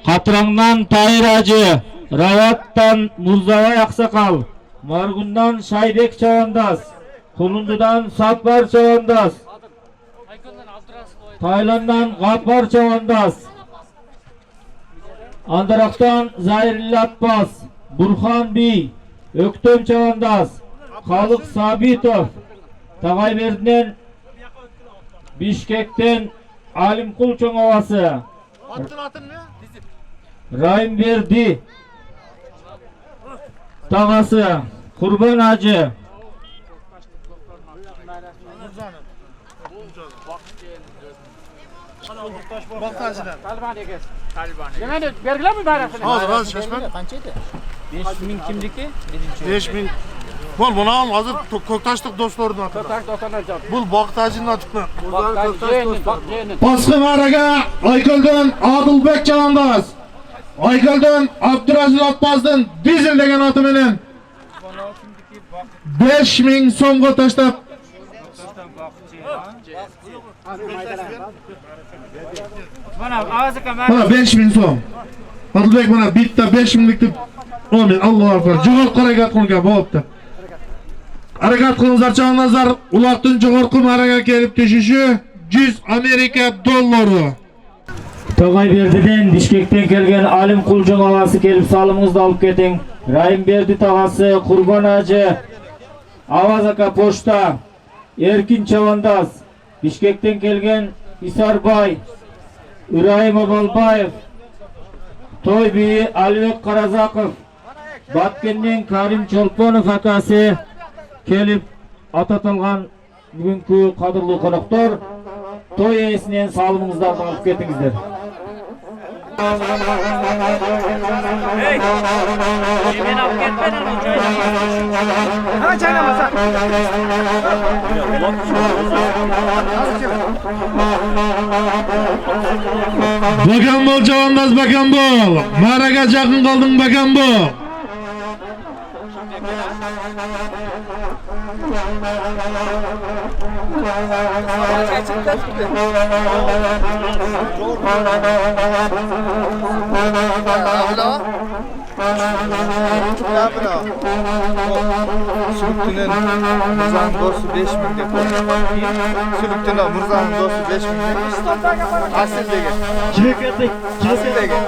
Qatrangdan Tayir Aji, Ravatdan Murzavoy oqsoqol, Margundan Shaybek Chavandaz, Qulundidan Satbar Chavandaz, Taylanddan G'afar Chavandaz, Andaraqdan Zairilla Abbas, Burxon Bey, O'ktom Chavandaz, Xoliq Sabitov, Tag'ayberdidan Bishkekdan Alimqul Cho'ng'ovasi, Raimberdi tog'asi, Qurbon Aji, Yana bergilarmi barasini? Hozir şaşman. Qancha edi? 5000 kimniki? 5000. Bunu al hazır Ko'ktoshlik do'stlaridan atdi. Bu Baqtajindan atdi. Pasqi araga Ayko'ldan Odilbek Chavandaz, Ayko'ldan Abduraziz Atbazdan Dizel degan oti bilan 5000 so'mga tashlab Mana azika mana 5000 so'm. Odilbek mana bitta 5000lik deb amin Allohu akbar. Jo'g'orqi harakat qilgan bo'pti. Harakat qilingizlar Chavandazlar, uloqdan jo'g'orqi maraga kelib tushishi 100 Amerika dollari. Tog'ayberdidan Bishkekdan kelgan Alimqul Cho'ng'ovasi kelib salimingizni olib keting. Raimberdi tog'asi, Qurbon Aji, Avaz aka pochta, Erkin Chavandaz, Bishkekdan kelgan Isarbay, Irohim Obolbayev, To'ybi Alibek Qarazaqov, Batkendan Karim Cholponov akasi kelib atatilgan bugungi qadrli qo'noqlar to'y esidan salimingizni olib ketingizlar. Hey! Yemin alıp gitmeden o çaydan. Ha çaynamasa. Bakan bol Cavandaz bakan bol. Maraga yakın kaldın bakan bol. Sülüktü'nün Murza'nın dostu 5 bin de koy. Sülüktü'nün Murza'nın dostu 5 bin de. Asil de gel. Çıkıp gittik. Asil de gel.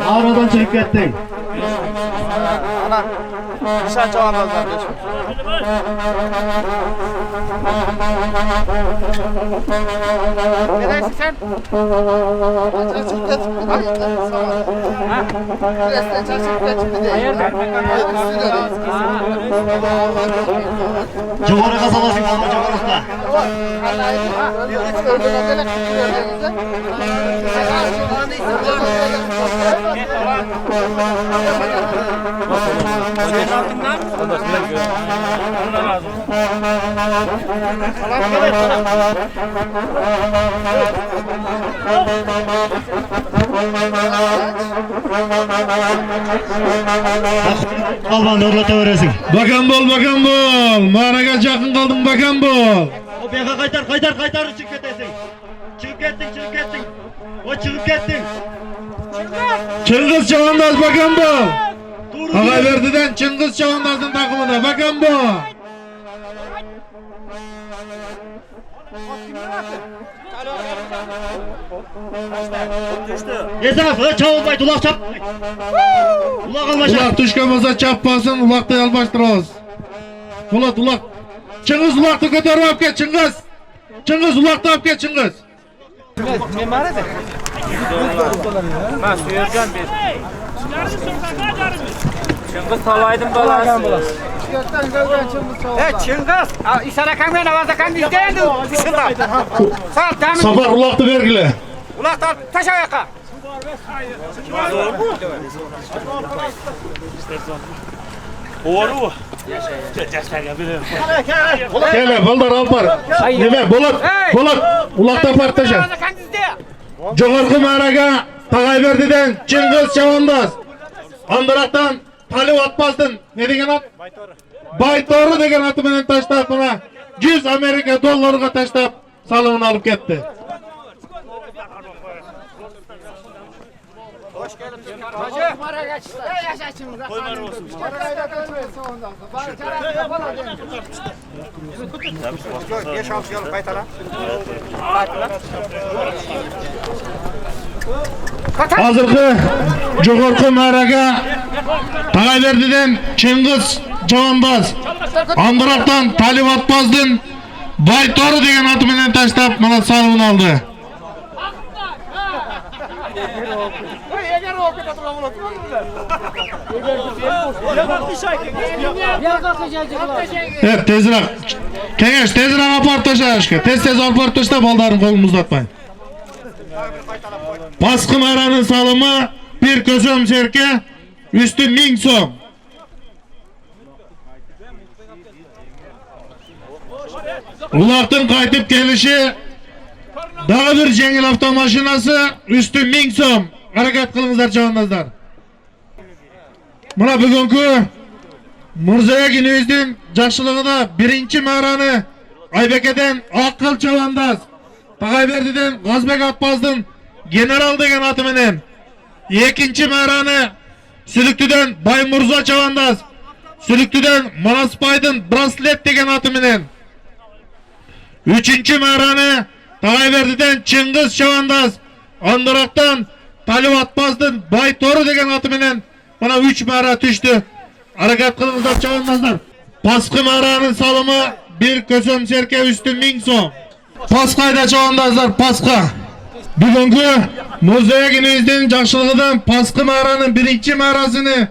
Ağrıdan çıkıp gittik. Ana. Nişan çavandazdan 5 bin. Neresi sen? Çarşıp geç. Neresi çarşıp geç mi değil? Cogora kasalasın alma Cogoruk'ta. Ödenin altından. Ondan lazım. Alman orlata veresin. Bakan bol. Maraga yakın kaldın bakan bol. O beka kaytar çıkıp gidesin. Çıkıp gittin. O çıkıp gittin. Çıngiz Cavandaz bakan bol. Ağayverdi'den Çıngiz Cavandaz'ın takımına bakan bol. Ezaf, çavulmay, ulak çap. Ulak almaşa. Ulak düşkemeze çapmasın, ulakta yalbaştırız. Ulak. Çıngiz ulakta götürüp alıp get Çıngiz. Çıngiz ulakta alıp get Çıngiz. Ben suyurcan bir. Çıngiz talaydın balası. Çıngiz! İsara kanmen avaza kan izleyendi. Dışında. Sağ tamam. Safar ulakta vergile. Ulaktan taş ayaka. Oru. Kele baldar alpar. Neme Bolat. Ulakta partaşa. Jogorku Maraga Tagayberdi'den Çıngiz Cavandaz. Andıraktan Talip Atmazdın. Ne degen at? Baytoru degen atı menen taştap buna 100 Amerika dollarıga taştap salımını alıp gitti. Hazırkı Jogorku Maraga Tagayberdi'den Çıngiz Cavandaz. Andıraktan Talip Atmazdın Baytoru degen atı menen taştap mana salımını aldı. Evet tezrak. Kengeş tezrak apar taşa aşkı. Tez apar taşta baldarın kolunu uzatmayın. Baskın aranın salımı bir kösöm serke üstü 1000 so'm. Ulaqtın qaytib kelişi daha bir jengil avtomashinasi üstü 1000 so'm. Harakat qilingizlar chavandozlar. Mana bugungi Mirzoyaginimizdin yaxshiligida birinchi marani Aybekadan Oqqil Chavandaz, Tagayberdidan G'ozbek Atmazdin general degan ati bilan ikkinchi marani Sülüktü'den Baymurzo Chavandaz, Sülüktü'den Manaspaydin Braslet degan ati bilan üçüncü marani Tagayberdidan Çıngiz Chavandaz, Andıraktan Talip Atmazdin Baytoru degan ati bilan mana 3 mara düştü. Harakat qilingizlar chavandozlar. Pastqi maraning salimi bir kösöm serke üstü 1000 so'm. Pastqayda chavandozlar, pastqa. Bugungi Mirzoyaginimizning yaxshiligidan pastqi maraning birinchi marasini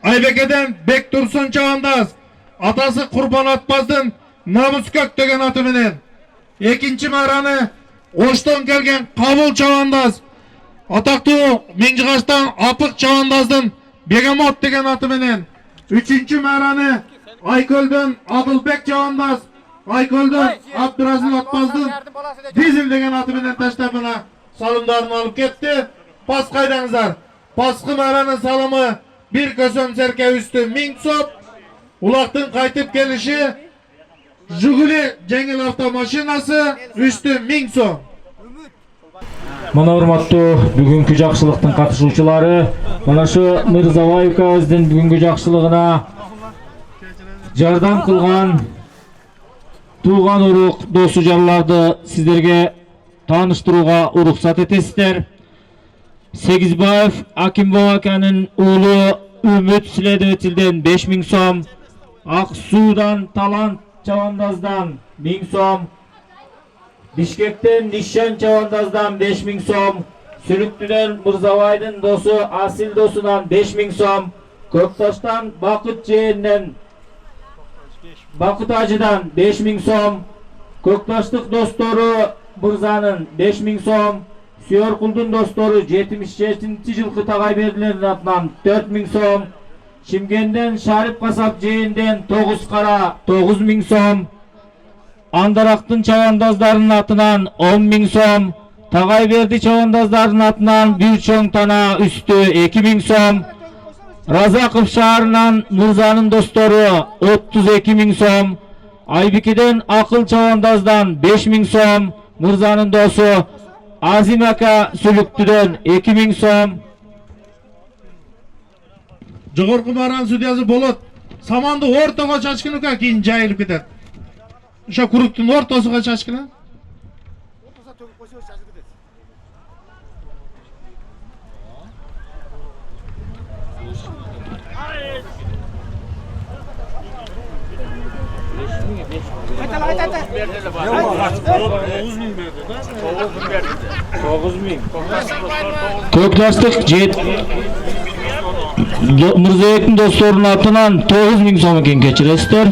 Aybekadan Bektursun Chavandaz, atası Qurbon Atmazdin Namuskök degan ati bilan ikkinchi marani O'shdan kelgan Qabul Chavandaz, Атактуу Миңжигачтан Апык Чавандаздын Бегемот деген аты менен 3-чү мээраны Айкөлдөн Адылбек Чавандаз, Айкөлдөн Абдыразил Атбаздын Дизил деген аты менен таштабына салымдарын алып кетти. Пас кайдаңыздар. Паскы мээранын салымы bir көсөм серке үстү 1000 сом. Улактын кайтып келиши Жигули жеңил автомашинасы үстү 1000 сом. Мына урматтуу бүгүнкү жакшылыктын катышуучулары, мына ушу Мырзабаевдин бүгүнкү жакшылыгына жардам кылган тууган урук досу жарларды сиздерге тааныштырууга уруксат этесиздер. Сегизбаев Акимбов аканын уулу Үмүт следователден 5000 сом, Ак Суудан Талант Чавандаздан 1000 сом, Бишкектен Нишан Чавандаздан 5000 сом, Сүлүктүдөн Мырзабайдын досу Асил досунан 5000 сом, Көкташтан Бакыт жээнен Бакыт ажыдан 5000 сом, Көкташтык достору Мырзанын 5000 сом, Сүйөркулдун достору 77-жылкы Тагайбердилердин атынан 4000 сом, Шимкенттен Шарip Касап жээнден 9 кара 9000 сом, Андарактын чавандаздарынын атынан 10.000 сом, Тагайберди чавандаздарынын атынан бир чоң тана үстү 2000 сом, Разаков шаарынан Мырзанын достору 32.000 сом, Айбикеден Акыл чавандаздан 5000 сом, Мырзанын досу Азим ака Сүлүктүдөн 2000 сом. Жогорку Маран судьясы болот. Саманды ортого чачкыныкка кийин жайылып кетет. Ошо куруктун ортосуга чачкына. Көкташтык Мырзабектин досторунун атынан 9000 сом экен, кечиресиздер.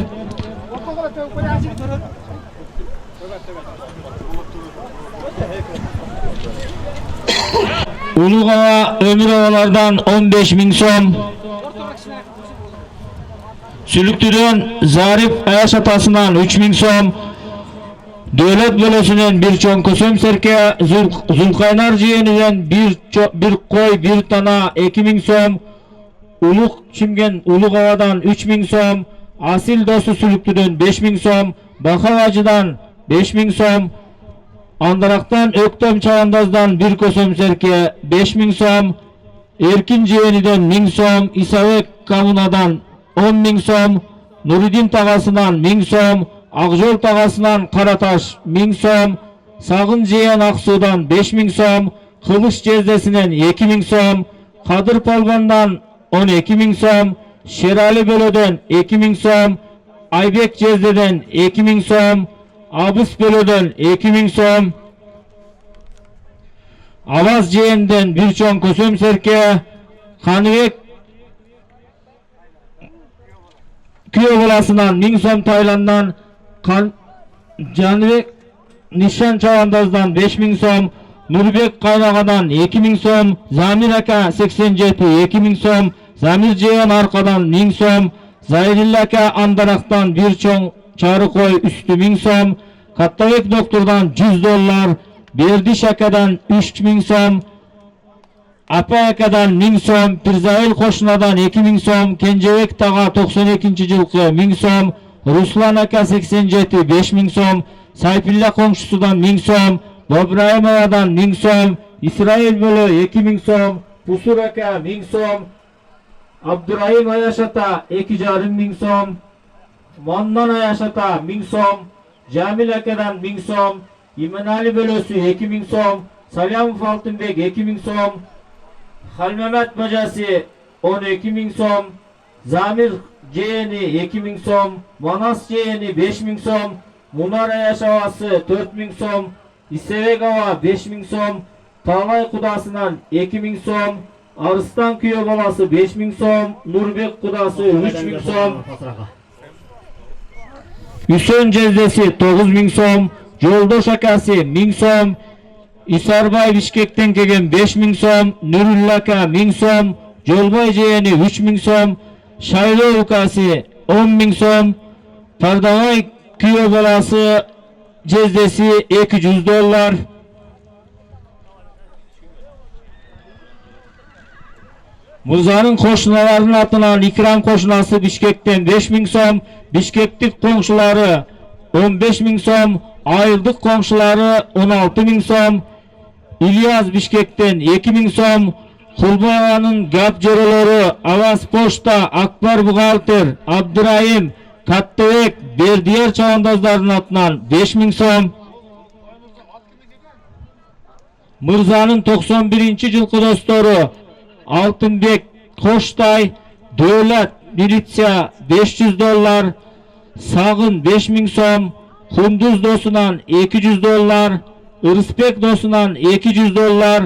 Улугава Өмүровалардан 15.000 сом. Сүлүктүдөн Зариф Аяш атасынан 3000 сом. Devlet bölösünden bir çon kösöm serke, Zulkaynar jeyeninden bir koy bir tana 2000 som, Uluk Çimgen Ulugava'dan 3000 som, Asil dostu Sülüktü'den 5000 som, Bakavacı'dan 5000 som, Andarak'tan Öktem Çavandaz'dan bir kösöm serke 5000 som, Erkin jeyeninden 1000 som, İsavek Kamuna'dan 10.000 som, Nuridin Tagası'ndan 1000 som, Akjol Tagası'ndan Karataş 1000 som, Sagın Jeyen Aksu'dan 5000 som, Kılıç Cezdesi'nden 2000 som, Kadır Palvan'dan 12.000 som, Şerali Bölö'den 2000 som, Aybek Cezde'den 2000 som, Abus Bölö'den 2000 som, Avaz Jeyen'den bir çon kösöm serke, Kanıbek Köyoğlası'ndan 1000 som Tayland'dan, Canibek Nişan Çavandaz'dan 5000 som, Nurbek Kaynağa'dan 2000 som, Zamir Aka 87 2000 som, Zamir Ceyhan Arka'dan 1000 som, Zahirilla Aka Andarak'tan bir çoğun çarı koy üstü 1000 som, Kattabek Doktor'dan 100 dolar, Berdiş Aka'dan 3000 som, Apa Aka'dan 1000 som, Pirzail Koşuna'dan 2000 som, Kencebek Tağa 92. жылkı 1000 som, Ruslan Aka 87 5000 som, Sayfilla komşusudan 1000 som, Bobrahimova'dan 1000 som, İsrail Bölü 2000 som, Pusur Aka 1000 som, Abdurrahim Ayaşata 2.500 som, Mandan Ayaşata 1000 som, Camil Aka'dan 1000 som, İmenali Bölüsü 2000 som, Salyamov Altınbek 2000 som, Halmemet Bacası 12.000 som, Zamir Ceyeni 2000 som, Manas Ceyeni 5000 som, Munara Yaşavası 4000 som, İsevegava 5000 som, Talay Kudası'ndan 2000 som, Arıstan Köyobalası 5000 som, Nurbek Kudası 3000 som, Hüseyin Cezdesi 9000 som, Yoldaş Akası 1000 som, Isarbay Bişkek'ten kelgen 5000 so'm, Nurulla aka 1000 so'm, Jolboy jeyeni 3000 so'm, Shaylov ukasi 10.000 so'm, Pardavoy kuyov bolasi jezdesi 200 dollar. Muzanın qo'shnilarının atынан İkram qo'shnasi Bishkekdan 5000 so'm, Bishkeklik qo'ng'ishilari 15000 so'm, Ayıldık qo'ng'ishilari 16000 so'm, İlyas Bishkekdan 2000 so'm, Xulboyning gap jo'ralari Avaz Pochta, Akbar buxgalter, Abdurayim, Kattabek, Berdiyar chavandozlarining atынан 5000 so'm. Mirza'nın 91-yilqi dostlari Altınbek Qo'shtay, Davlat militsiya 500 dollar, Sag'ın 5000 so'm, Kunduz do'sidan 200 dollar, Irisbek do'sidan 200 dollar,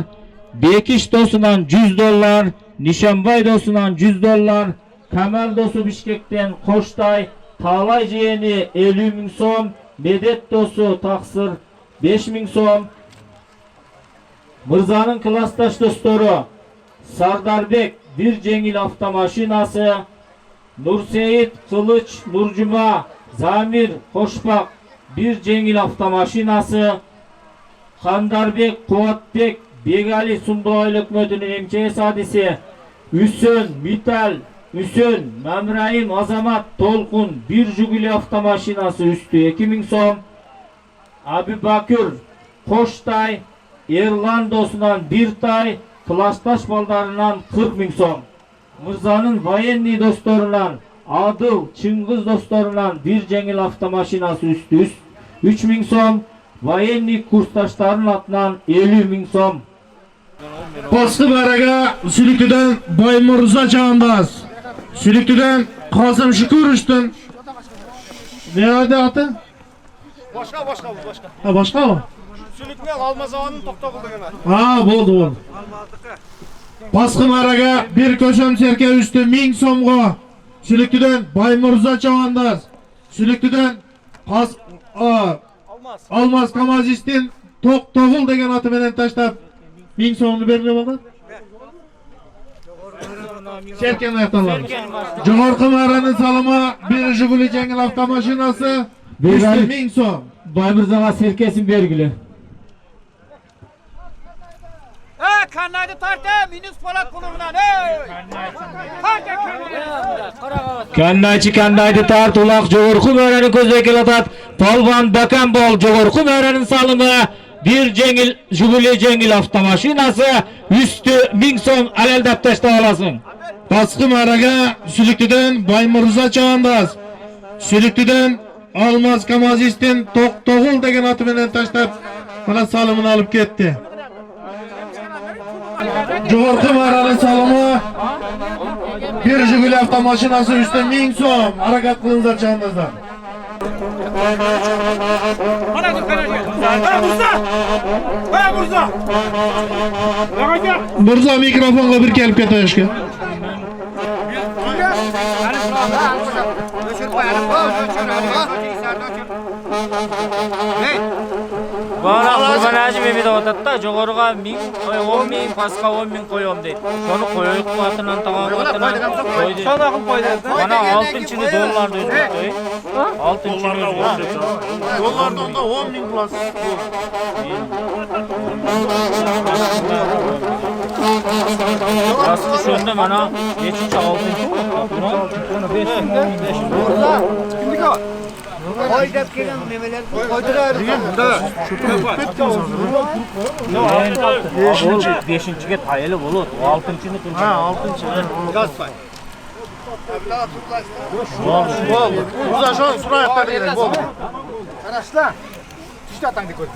Bekish do'sidan 100 dollar, Nishanbay do'sidan 100 dollar, Kamal do'si Bishkekdan Qo'shtay, Talay jeyeni 50.000 so'm, Medet do'si Taqsir 5000 so'm. Mirza'nın klassdash do'stlari Sardarbek bir jengil avtomashinasi, Nurseyit Kılıç, Nurjuma, Zamir Qo'shbaq bir jengil avtomashinasi, Xandarbek Quvvatbek Begali Sumdoil hökümetining MKS hadisi, Hüsön Mital, Hüsön Mamrayim Azamat Tolqun bir Jiguli avtomashinasi üstü 2000 so'm, Abubakir Qo'shtay Erlan do'sidan bir tay, klassdash baldarından 40.000 so'm. Mirza'nın voyenniy dostlarından Adıl, Çingiz dostlarından bir jengil avtomashinasi üstü 3000 so'm, voyenniy kursdaşlarının atından 50.000 so'm. Bastı baraga Sülüklü'den Baymurza Çağındaz. Sülüklü'den Kasım Şükürüş'tün. Ne adı atı? Başka bu başka. Ha başka mı? Sülükne Almazağı'nın toktakıldı gene. Ha oldu. Baskın araga bir köşem serke üstü 1000 so'mga. Sülüklü'den Baymurza Çağındaz. Sülüklü'den Almaz Kamazistin Tokul degen atı menen taşlap 1000 so'mni berdi bana. Serken ayaktalar. Jogorqi Maraning salımı bir Jiguli jengil avtomashinasi üstü 1000 so'm. Baymirzaga serkesin bergili. Kannaydı tartı, Minus Polat kulübünden. Kannaychi kannaydi tart ulaq Jogorqi Maraning ko'zga kelatat. Polvon Bakanbol Jogorqi Maraning salımı bir jengil Jiguli jengil avtomashinasi üstü 1000 so'm alaldab tashlab olasın. Baskı Maraga Sülüklü'den Baymurza Çağındaz. Sülüklü'den Almaz Kamazistin Tokul degen atı menen taşlap bana salımını alıp gitti. Jogorqi Maraning salımı bir Jiguli avtomashinasi üstü 1000 so'm. Harakat qilinglar Çağındazlar. Murza mikrofonga bir kelip ketishga. Bana Kurban Hacı Mehmet otatta Jogorga 10.000 pastga 10.000 koyuyorum deydi. Şonu koyup atından tamam atından koydu. Bana 6-nчini dollarda özgürtü. 6-nчini özgürtü. Dollarda onda 10.000 plus. Aslında şunda bana 5-nчi 6-nчı. Buna 5.000 Kimdik o? Koy dep gelen memeler koydular. Beşinchiga tayili bo'ladi. 6-nchini qildi. Ha 6-nчı. Gaz pay. Uza şu surayakta degan bo'ldi. Qarashlar. Tishda atangni ko'rdi.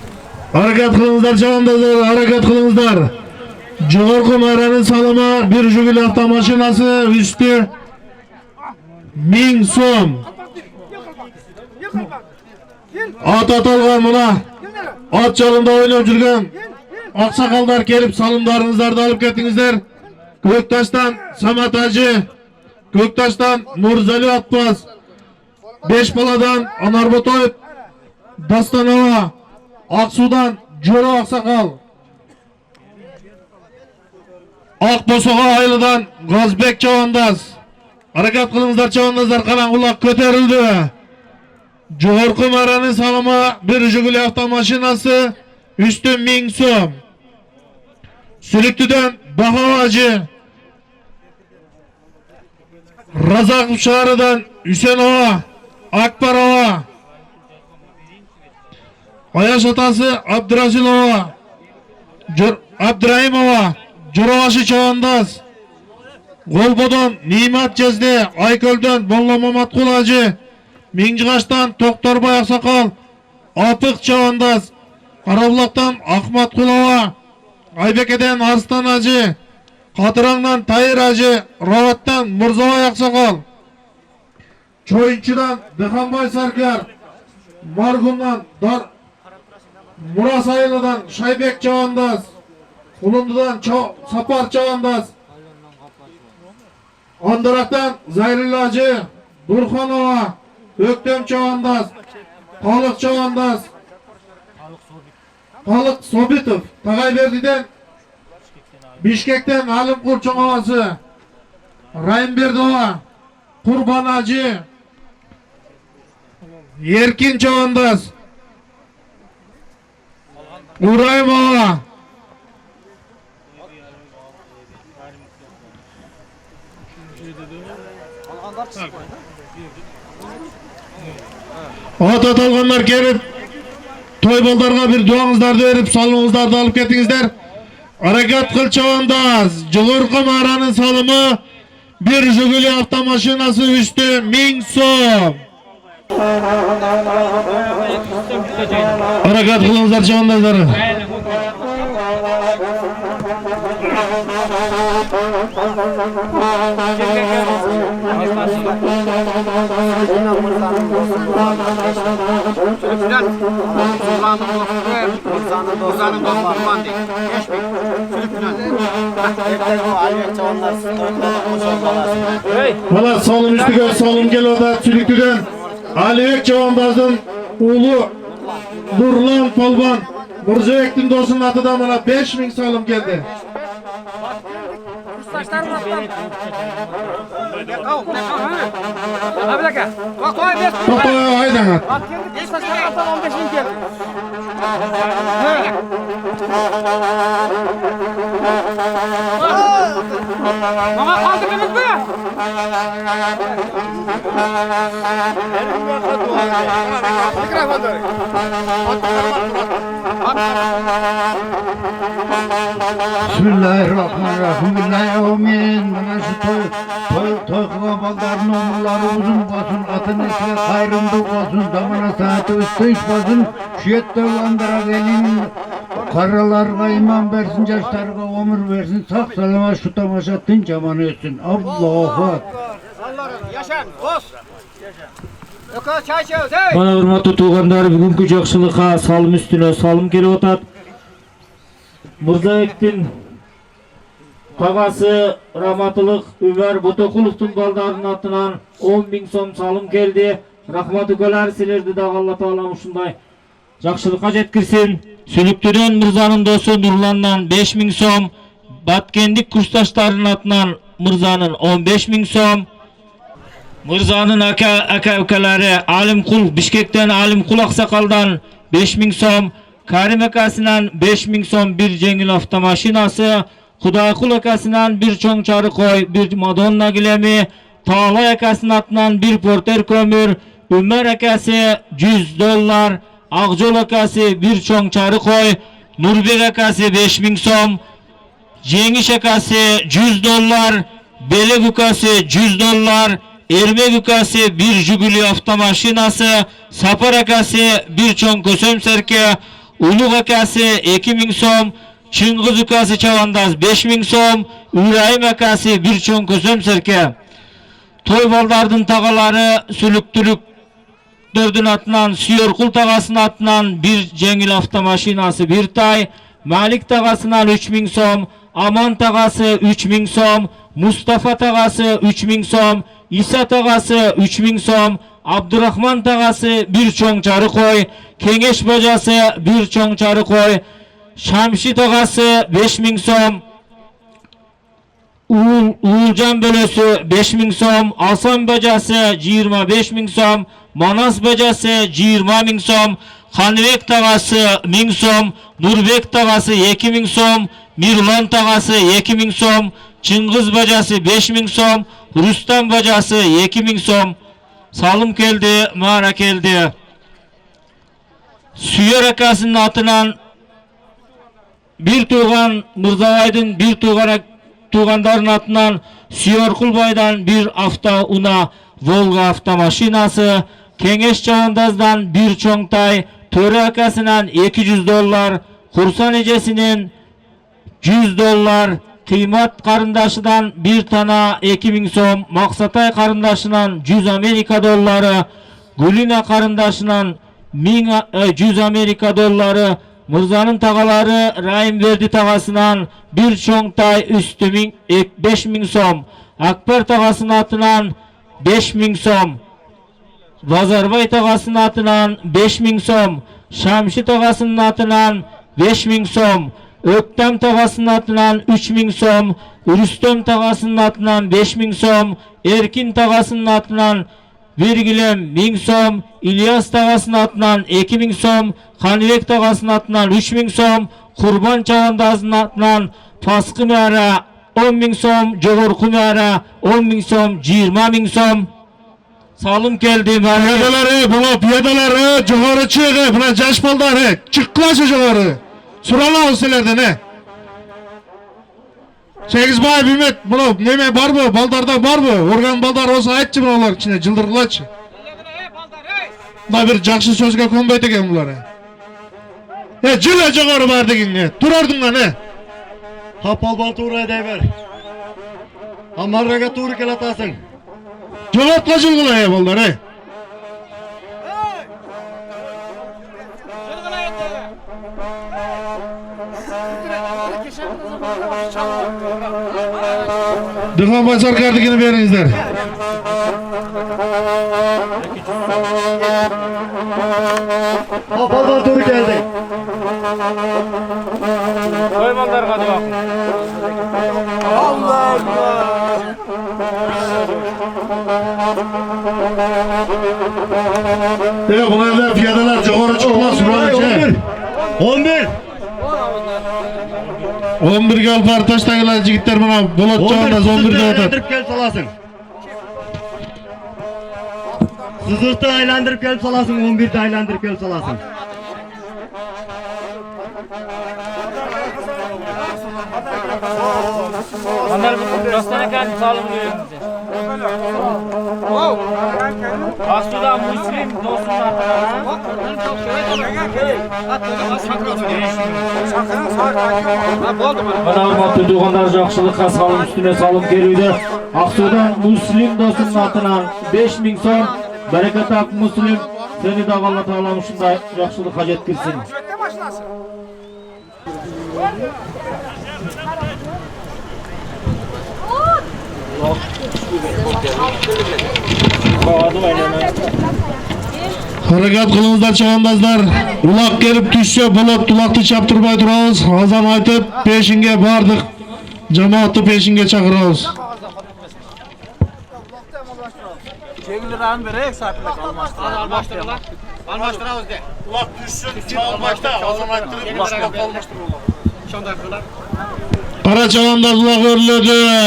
Harakat qilinglar Çağındazlar, harakat qilinglar. Jogorqi Maraning salımı bir Jiguli avtomashinasi üstü 1000 so'm. At atalgan mına at çalımda oynap жүрген aksakallar kelip salımlarınızları alıp kettingizler. Göktaş'tan Samat Hacı, Göktaş'tan Nurzali Atbaz, Beşbala'dan Anar Botoyep, Dastanova, Aksu'dan Joro Aksakal, Akbosoğa Aylı'dan Gazbek Çavandaz. Hareket kılınızlar çavandazlar, kalan kulak köterildi. Coğurku Maranın salımı bir Jiguli avtomaşinası üstü 1000 so'm. Sülüktü'den Bahavacı. Razak Şahır'dan Hüseyin Ova, Akbar Ova. Ayaş atası Abdurrazil Ova, Abdurrahim Ova, Corovaşı Çavandaz. Golbo'dan Nimet Cezdi, Ayköl'den Molla Mamat Kulacı, Minciğaç'tan Toktorbay Aksakal, Apık Çavandaz, Karabulak'tan Ahmet Kulava, Aybeke'den Arslan Hacı, Katırang'dan Tayir Hacı, Ravat'tan Murzavay Aksakal, Çoyunçu'dan Dehanbay Sarkar, Margun'dan Muras Aylı'dan Şaybek Çavandaz, Kulundu'dan Sapar Çavandaz, Andarak'tan Zayril Hacı, Durkhanova, Öktem Çavandaz, Palık Çavandaz, Palık Sobitov, Tagayberdi'den Bişkek'ten Halim Kurçun Ovası, Rahim Berdova, Kurban Hacı, Yerkin Çavandaz, Urayim Ova, Ot alganlar gelip toy baldarga bir duаңыздарды verip salımыңыздарды alıp ketіңіздер. Hareket kıl Çavandaz, Cığırkı Maranın salımı bir Jiguli avtomaşinası üstü 1000 so'm. Hareket kılыңızдар Çavandazları. Valla salım üstüge salım gel o da Sülüktü'den Alibek Çavandaz'ın oğlu Nurlan Polban Murcayek'tin dosunun adı da bana 5000 salım geldi. Topa haydan at. Mama kaldırdınız mı? Bismillahirrahmanirrahim. Amin. Mana şu toyga baldarın umurları uzun olsun, atın eti hayrımda olsun, zamana saati üstü iş olsun, şu yette ulandıra gelin, karalarga iman versin, yaşlarga ömür versin, sağ salama şu tamaşa tinç aman etsin. Allahu Akbar. Yaşar, dost. Yoka çay içiyoruz, hey. Mana hurmatly tuğanlar, bugunki jakşılıkka salım üstüne salım kelip atat. Murzaevdin Pagası rahmatlık Ömer Botokulov'tun baldarının atынан 10.000 so'm salım geldi. Rahmatı göler silerdi de Allah Taala uşunday jakşılıkka jetkirsin. Sülüktüden Mırzanın dostu Nurlan'dan 5.000 so'm, Batkendik kursdaşlarının atынан Mırzanın 15.000 so'm. Mırzanın aka-ukalari Alimkul Bişkek'ten Alimkul Aksakal'dan 5.000 so'm, Karim akasından 5.000 so'm bir jengil avtomaşinası, Kudaykul akasından bir çoң çarı koy, bir Madonna gilemi, Tağlay akasının atından bir porter kömür, Ömer akası $100, Akjol akası bir çoң çarı koy, Nurbek akası 5.000 so'm, Jengiş akası $100, Belek akası $100, Ermek akası bir Jiguli avtomaşinası, Sapar akası bir çoң kösöm serke, Uluk akası 2.000 so'm, Çıngız akası Çavandaz 5.000 so'm, Ürayim akası bir çoң kösöm serke. Toy baldardın tağaları Sülüktürükdördün atынан, Süyorkul tağasının atından bir jengil avtomaşinası bir tay, Malik tağasından 3.000 so'm, Aman tağası 3.000 so'm, Mustafa tağası 3.000 so'm, İsa tağası 3.000 so'm, Abdurrahman tağası bir çoң çarı koy, Kengeş bacası bir çoң çarı koy, Şamşi tağası 5.000 so'm, Uğulcan bölösü 5000 so'm, Alsan bajası 25000 so'm, Manas bajası 20000 so'm, Xanbek tağası 1000 so'm, Nurbek tağası 2000 so'm, Mirlan tağası 2000 so'm, Çıngiz bajası 5000 so'm, Rustam bajası 2000 so'm. Salım keldi, mara keldi. Süyer akasının atынан bir tuğan Mırzabay'dın bir tuğanların atından Süyorkul baydan bir hafta una Volga avtomaşinası, Kengeş Çavandaz'dan bir çoğuntay, Töre akasından $200, Kursan ecesinin $100, Kıymat karındaşıdan bir tana 2000 so'm, Maksatay karındaşından 100 Amerika doları, Gulina karındaşından 100 Amerika doları, Mırzanın tağaları Rahim Verdi tağasından bir çoğuntay üstü 5000 so'm, Akber tağasının atından 5000 so'm, Bazarbay tağasının atından 5000 so'm, Şamşi tağasının atından 5000 so'm, Öktem tağasının atından 3000 so'm, Rüstem tağasının atından 5000 so'm, Erkin tağasının atından Virgilem 1000 so'm, İlyas tağasının atından 2000 so'm, Xanbek tağasının atından 3000 so'm, Kurban Çavandaz'ın atından Paskı mara 10.000 so'm, Jogorku mara 10.000 so'm, 20000 so'm. Salım geldi. Piyadeleri, buna piyadeleri, joğarı çığı, buna jaş baldarı, çıkkılaşı joğarı. Surala o selerden he. Segizbay Bimet, buna neme var mı, baldarda var mı? Organ baldar olsa aytçı bunalar içine, çıldırgılaçı. Buna bir jakşı sözge konbayt eken bular he. Cüle joğarı var degin he, turardın lan he. Hapal bal tuğraya deyver. Amarraga tuğru kelatasın. Joğartla cılgıla he baldar he. Dıkan Başar kartıkini verinizler. Hapal bal tuğru geldi. Koymanlarga dua. Allah Allah. Buna evler piyadeler joğarı çıkmaz surala içe. 11. 11 gal partaştakiler jigitler buna Bolat Çavandaz 11'de atar. Aylandırıp gelip salasın. Sızırtı aylandırıp gelip salasın. 11'de aylandırıp gelip salasın. Onlar rastana kendi salım diyor bize. Aslında Müslim dostum Almatı tuğanlar jakşılıkka salım üstüne salım geliydi. Aksu'dan Müslim dostum atынан 5000 so'm, bereket ak Müslim, seni de Allah Teala uşunday jakşılık hacet kirsin. Harakat kılыңыздар çavandazlar. Ulak gelip düşse Bolat tulaktı çaptırmay turabız. Azan aytıp peşinge bardık. Cemaatı peşinge çakırabız. Çegilir berek saatlik almaştırlar. Almaştırabız de. Ulak düşsün, çağın başta, azan ayttırıp ulak almıştır ulak. Şonday kılar. Kara çavandaz ulak örledi.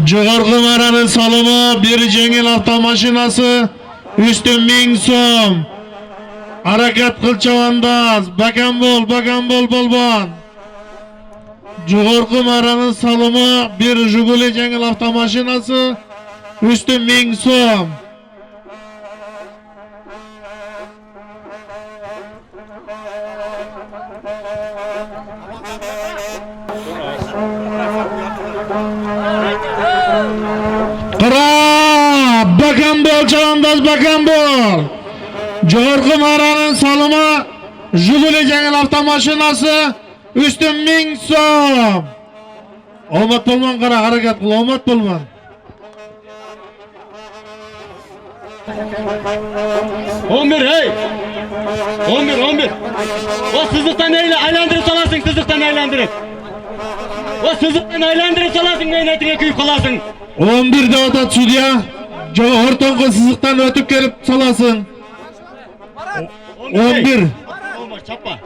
Joğargı maranın salımı, bir jengil avtomaşinası, üstü 1000 so'm. Harakat kıl çavandaz, bakan bol bolban. Joğargı maranın salımı, bir Jiguli jengil avtomaşinası, üstü 1000 so'm. Bakan bol çavandaz, bakan bol. Joğargı maranın salımı, Jiguli jengil avtomaşinası, üstü 1000 so'm. Olmat bolman kara, harakat kıl, olmat bolman. 11 hey. 11. O sızıktan neyle aylandırıp salasın, sızıktan aylandırıp. O sızıktan aylandırıp salasın, mehnetine kuyup kalasın. 11 de otat sudya. Ortankı sızıktan ötüp gelip salasın. 11. Olmaz, çapma.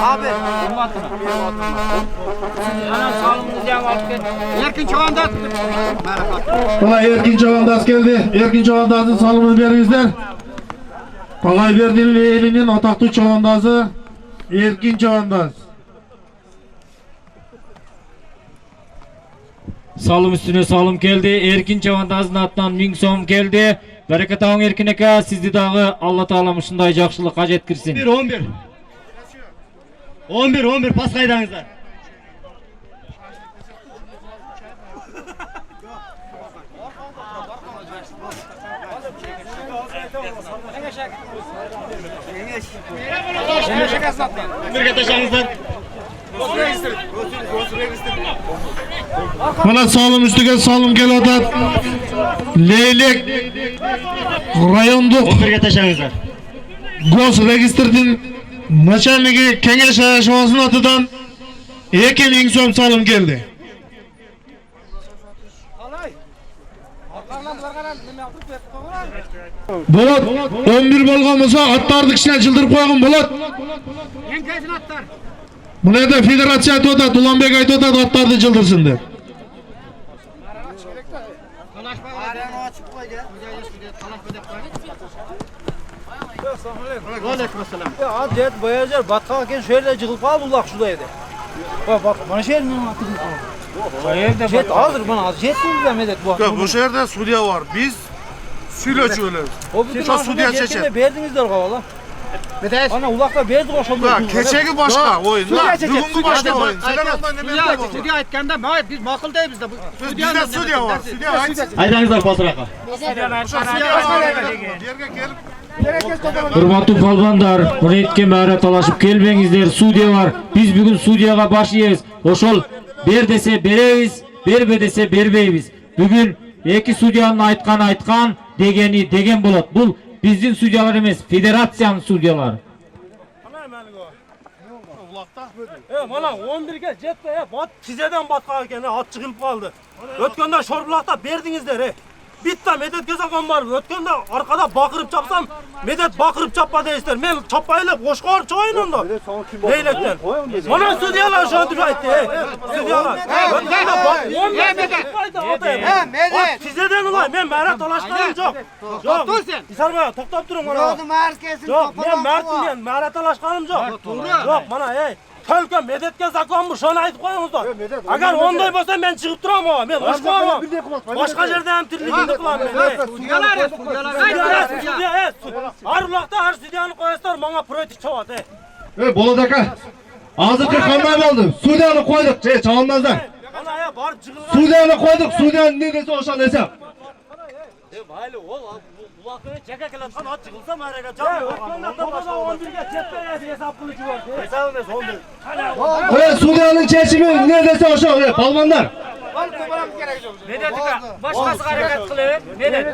Abi. Anam sağlığınızı yam alıp gel. Erkin Çoğan'da. Bana Erkin Çoğandaz geldi. Erkin Çoğandaz'ın salımını veringizler. Kalay Berdinli elinin ataklı Çoğandaz'ı Erkin Çoğandaz. Salım üstüne salım geldi. Erkin Çavandaz'ın atından 1000 so'm geldi. Bereket ağın Erkin aka, sizdi dağı Allah Taala şunday жақшылық қажет кірсін. 11 pas kaydağınızlar. Birge taşağınızlar. Bana salım üstüge salım gel otat. Leylek rayonduk Birge taşağınızlar. Gos registrdin Начальнigi kengeş aşamasının atıdan 2.000 so'm salım geldi. Bolat 11 bolgan bolsa attardı kişine çıldırıp koygun Bolat. Bu ne de federatsiya aytып atat, Ulanbek aytып atat attardı çıldırsın dep. Ya dedi boyacılar batkakken şöyle çıkıp al bulak şurada edi. Bak bana şehrin atı. Jet hazır bana az jet değil de medet bu. Bu şehirde Sudiya var. Biz suyla çöğüleriz. O bütün Şu Sudiya çeşet. Verdinizler kavala. Medet. Ana ulakta verdik o şamda. Ya keçegi başka oyun. Bugünkü başka oyun. Sen ondan ne bileyim bu? Sudiya aytkanda biz makul değiliz de. Bizde Sudiya var. Sudiya ait. Aydanızlar pasıraka. Yerge gelip Hurmatly palvonlar, buni etken bari talashib kelmengizler. Sudiya var. Biz bugun sudiyaga baş yeymiz. Oşol ber dese beremiz, berbe dese berbeymiz. Bugun iki sudiyanın aytkan, degeni degen bolat. Bul bizdin sudiyalar emas, federatsiyanın sudiyaları. Mana 11'ge jetpe bat tizeden batqa ekan, at çıkılıp kaldı. Ötkende şorbulakta berdingizler. Bitta medet gezakan var. Ötkende arkada bakırıp çapsam medet bakırıp çapma deyizler. Men çapayla boşkor çoyun onda. Leylekten. Mana sudiyalar şu an aytdı. Sudiyalar. Ötkende bak 11'ge medet. Tizeden ulay men mehret talaşkanım yok. Yok. İsarma toktap durun mana. Yok men mertmen mehret talaşkanım yok. Yok mana ey. Tölke medetke zakonmuş, onu aytıp koyuңuzlar. Agar onday bolsa men çıkıp turam ama, men oşkoğum. Başka yerde hem tirligini kılam men. Sudiyalar. Har ulaqta har sudiyanı koyaslar, bana proyek çoğat. Bolat aka. Hazırkı kanday oldu. Sudiyani koyduk, çavandazdan. Ana ya barıp çıkılgan. Sudiyani koyduk, Sudiyani ne dese oşan desem. Mayli ol, ulaqını çeke kelatkan at çıkılsa mərəqə canmıyor. Ötkende topaza 11'ge jetpe hesap kılıcı var. Hesap emes 11. Sudiyani çeşimi ne dese oşan, palvonlar. Medetika başqasi harakat qilib, medet.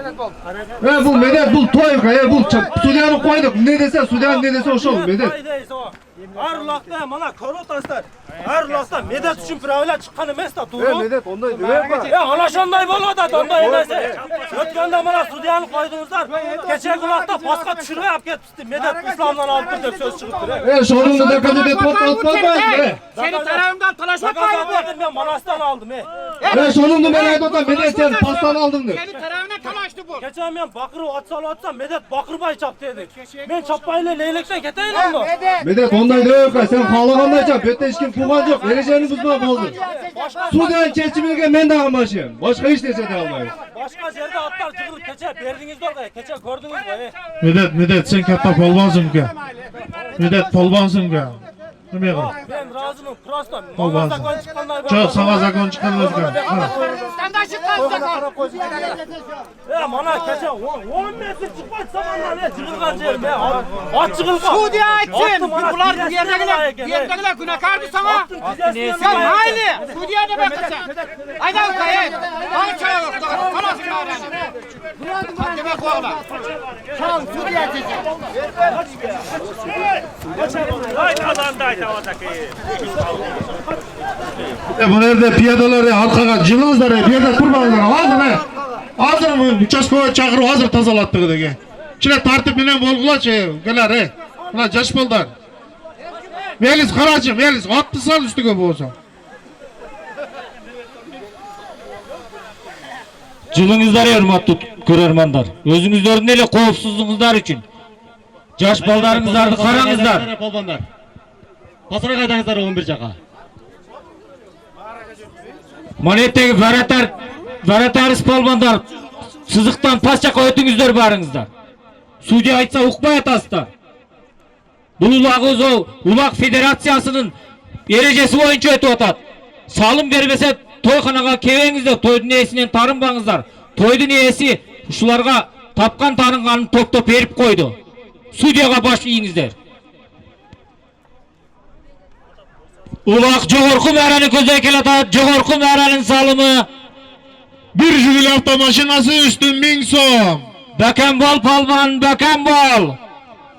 Bu medet, bu toyuq, bu Sudiyani koyduk, ne dese Sudiyani ne dese oşan, medet. Har ulaqda mana korotaslar. Har ulaqda medet üçün pravila çıqqan emas da, to'g'ri? Medet onday döver. Ya ana shunday bo'ladi, onday emas. O'tganda mana studiyani qo'ydingizlar. Kechagi vaqtda boshqa tushirib olib ketibdi. Medet islomdan olib deb so'z chiqibdi. Şonunda da kadı bet olmayın. Seni tarafımdan talaşmak koydum. Ben manasdan aldım. Şonunda ben aytotam, medet sen pastan aldın de. Seni tarafına talaştı bu. Geçen ben bakırı atsal atsam Medet bakırbay çap dedi. Ben çapayla leylekten keteyin oldu. Medet onday döver ka, sen xalaqanday çap, bette hiç kim puğan yok, erişeni buzma oldu. Sudiyan çeşimiga men de almışım, başka hiç dese de almayız. Başka yerde atlar çıkılıp keçe verdiniz de oraya, keçe gördünüz mü? Medet sen katta polvansın ki. Medet polvansın ki. Nime Ben razımım, prosto. Polvansın. Zakon çıkanlar var. Çok sana zakon çıkanlar ki. Standa Mana keşe 10 metre çıkmazsa bana ne çıkılgan yerim ya. At çıkılgan. Su diye açsın. Bunlar yerdekiler günahkar mı sana? Sen hayli. Su diye ne bakıyorsun? Haydi kayın. Haydi çaya yok. Kalasın öğren. Demek oğlan. Tamam su diye açsın. Haydi adamdaydı oradaki. Bu nerede piyadeler ya halkaga jılыңыздар ya piyade turmаңыздар hazır ne? Hazır mı? Участковый çağırıp hazır tazalattığı dege. Çile tartip menen bolgulaçı geler he. Buna jaş bolдар. Veliz karacı veliz attı sal üstüge bolsa. Жылыңыздар урматтуу көрөрмандар. Өзүңүздөрдүн эле коопсуздугуңуздар үчүн жаш балдарыңыздарды караңыздар. Пасара кайдаңыздар 11 жака. Монеттеги варатарис полбандар сызыктан пас жака өтүңүздөр барыңыздар. Судья айтса укпай атасыздар. Бул улак өзү улак федерациясынын эрежеси боюнча өтүп атат. Салым бербесе тойханага келбеңиздер, тойдун ээсинен тарынбаңыздар. Тойдун ээси ушуларга тапкан тарынганын топтоп берип койду. Судьяга баш ийиңиздер. Улак жогорку мэраны көздөй келатат. Жогорку мэранын салымы Bir jiguli avtomashинасы üstün 1000 so'm. Бөкөн бол, палбан, бөкөн бол.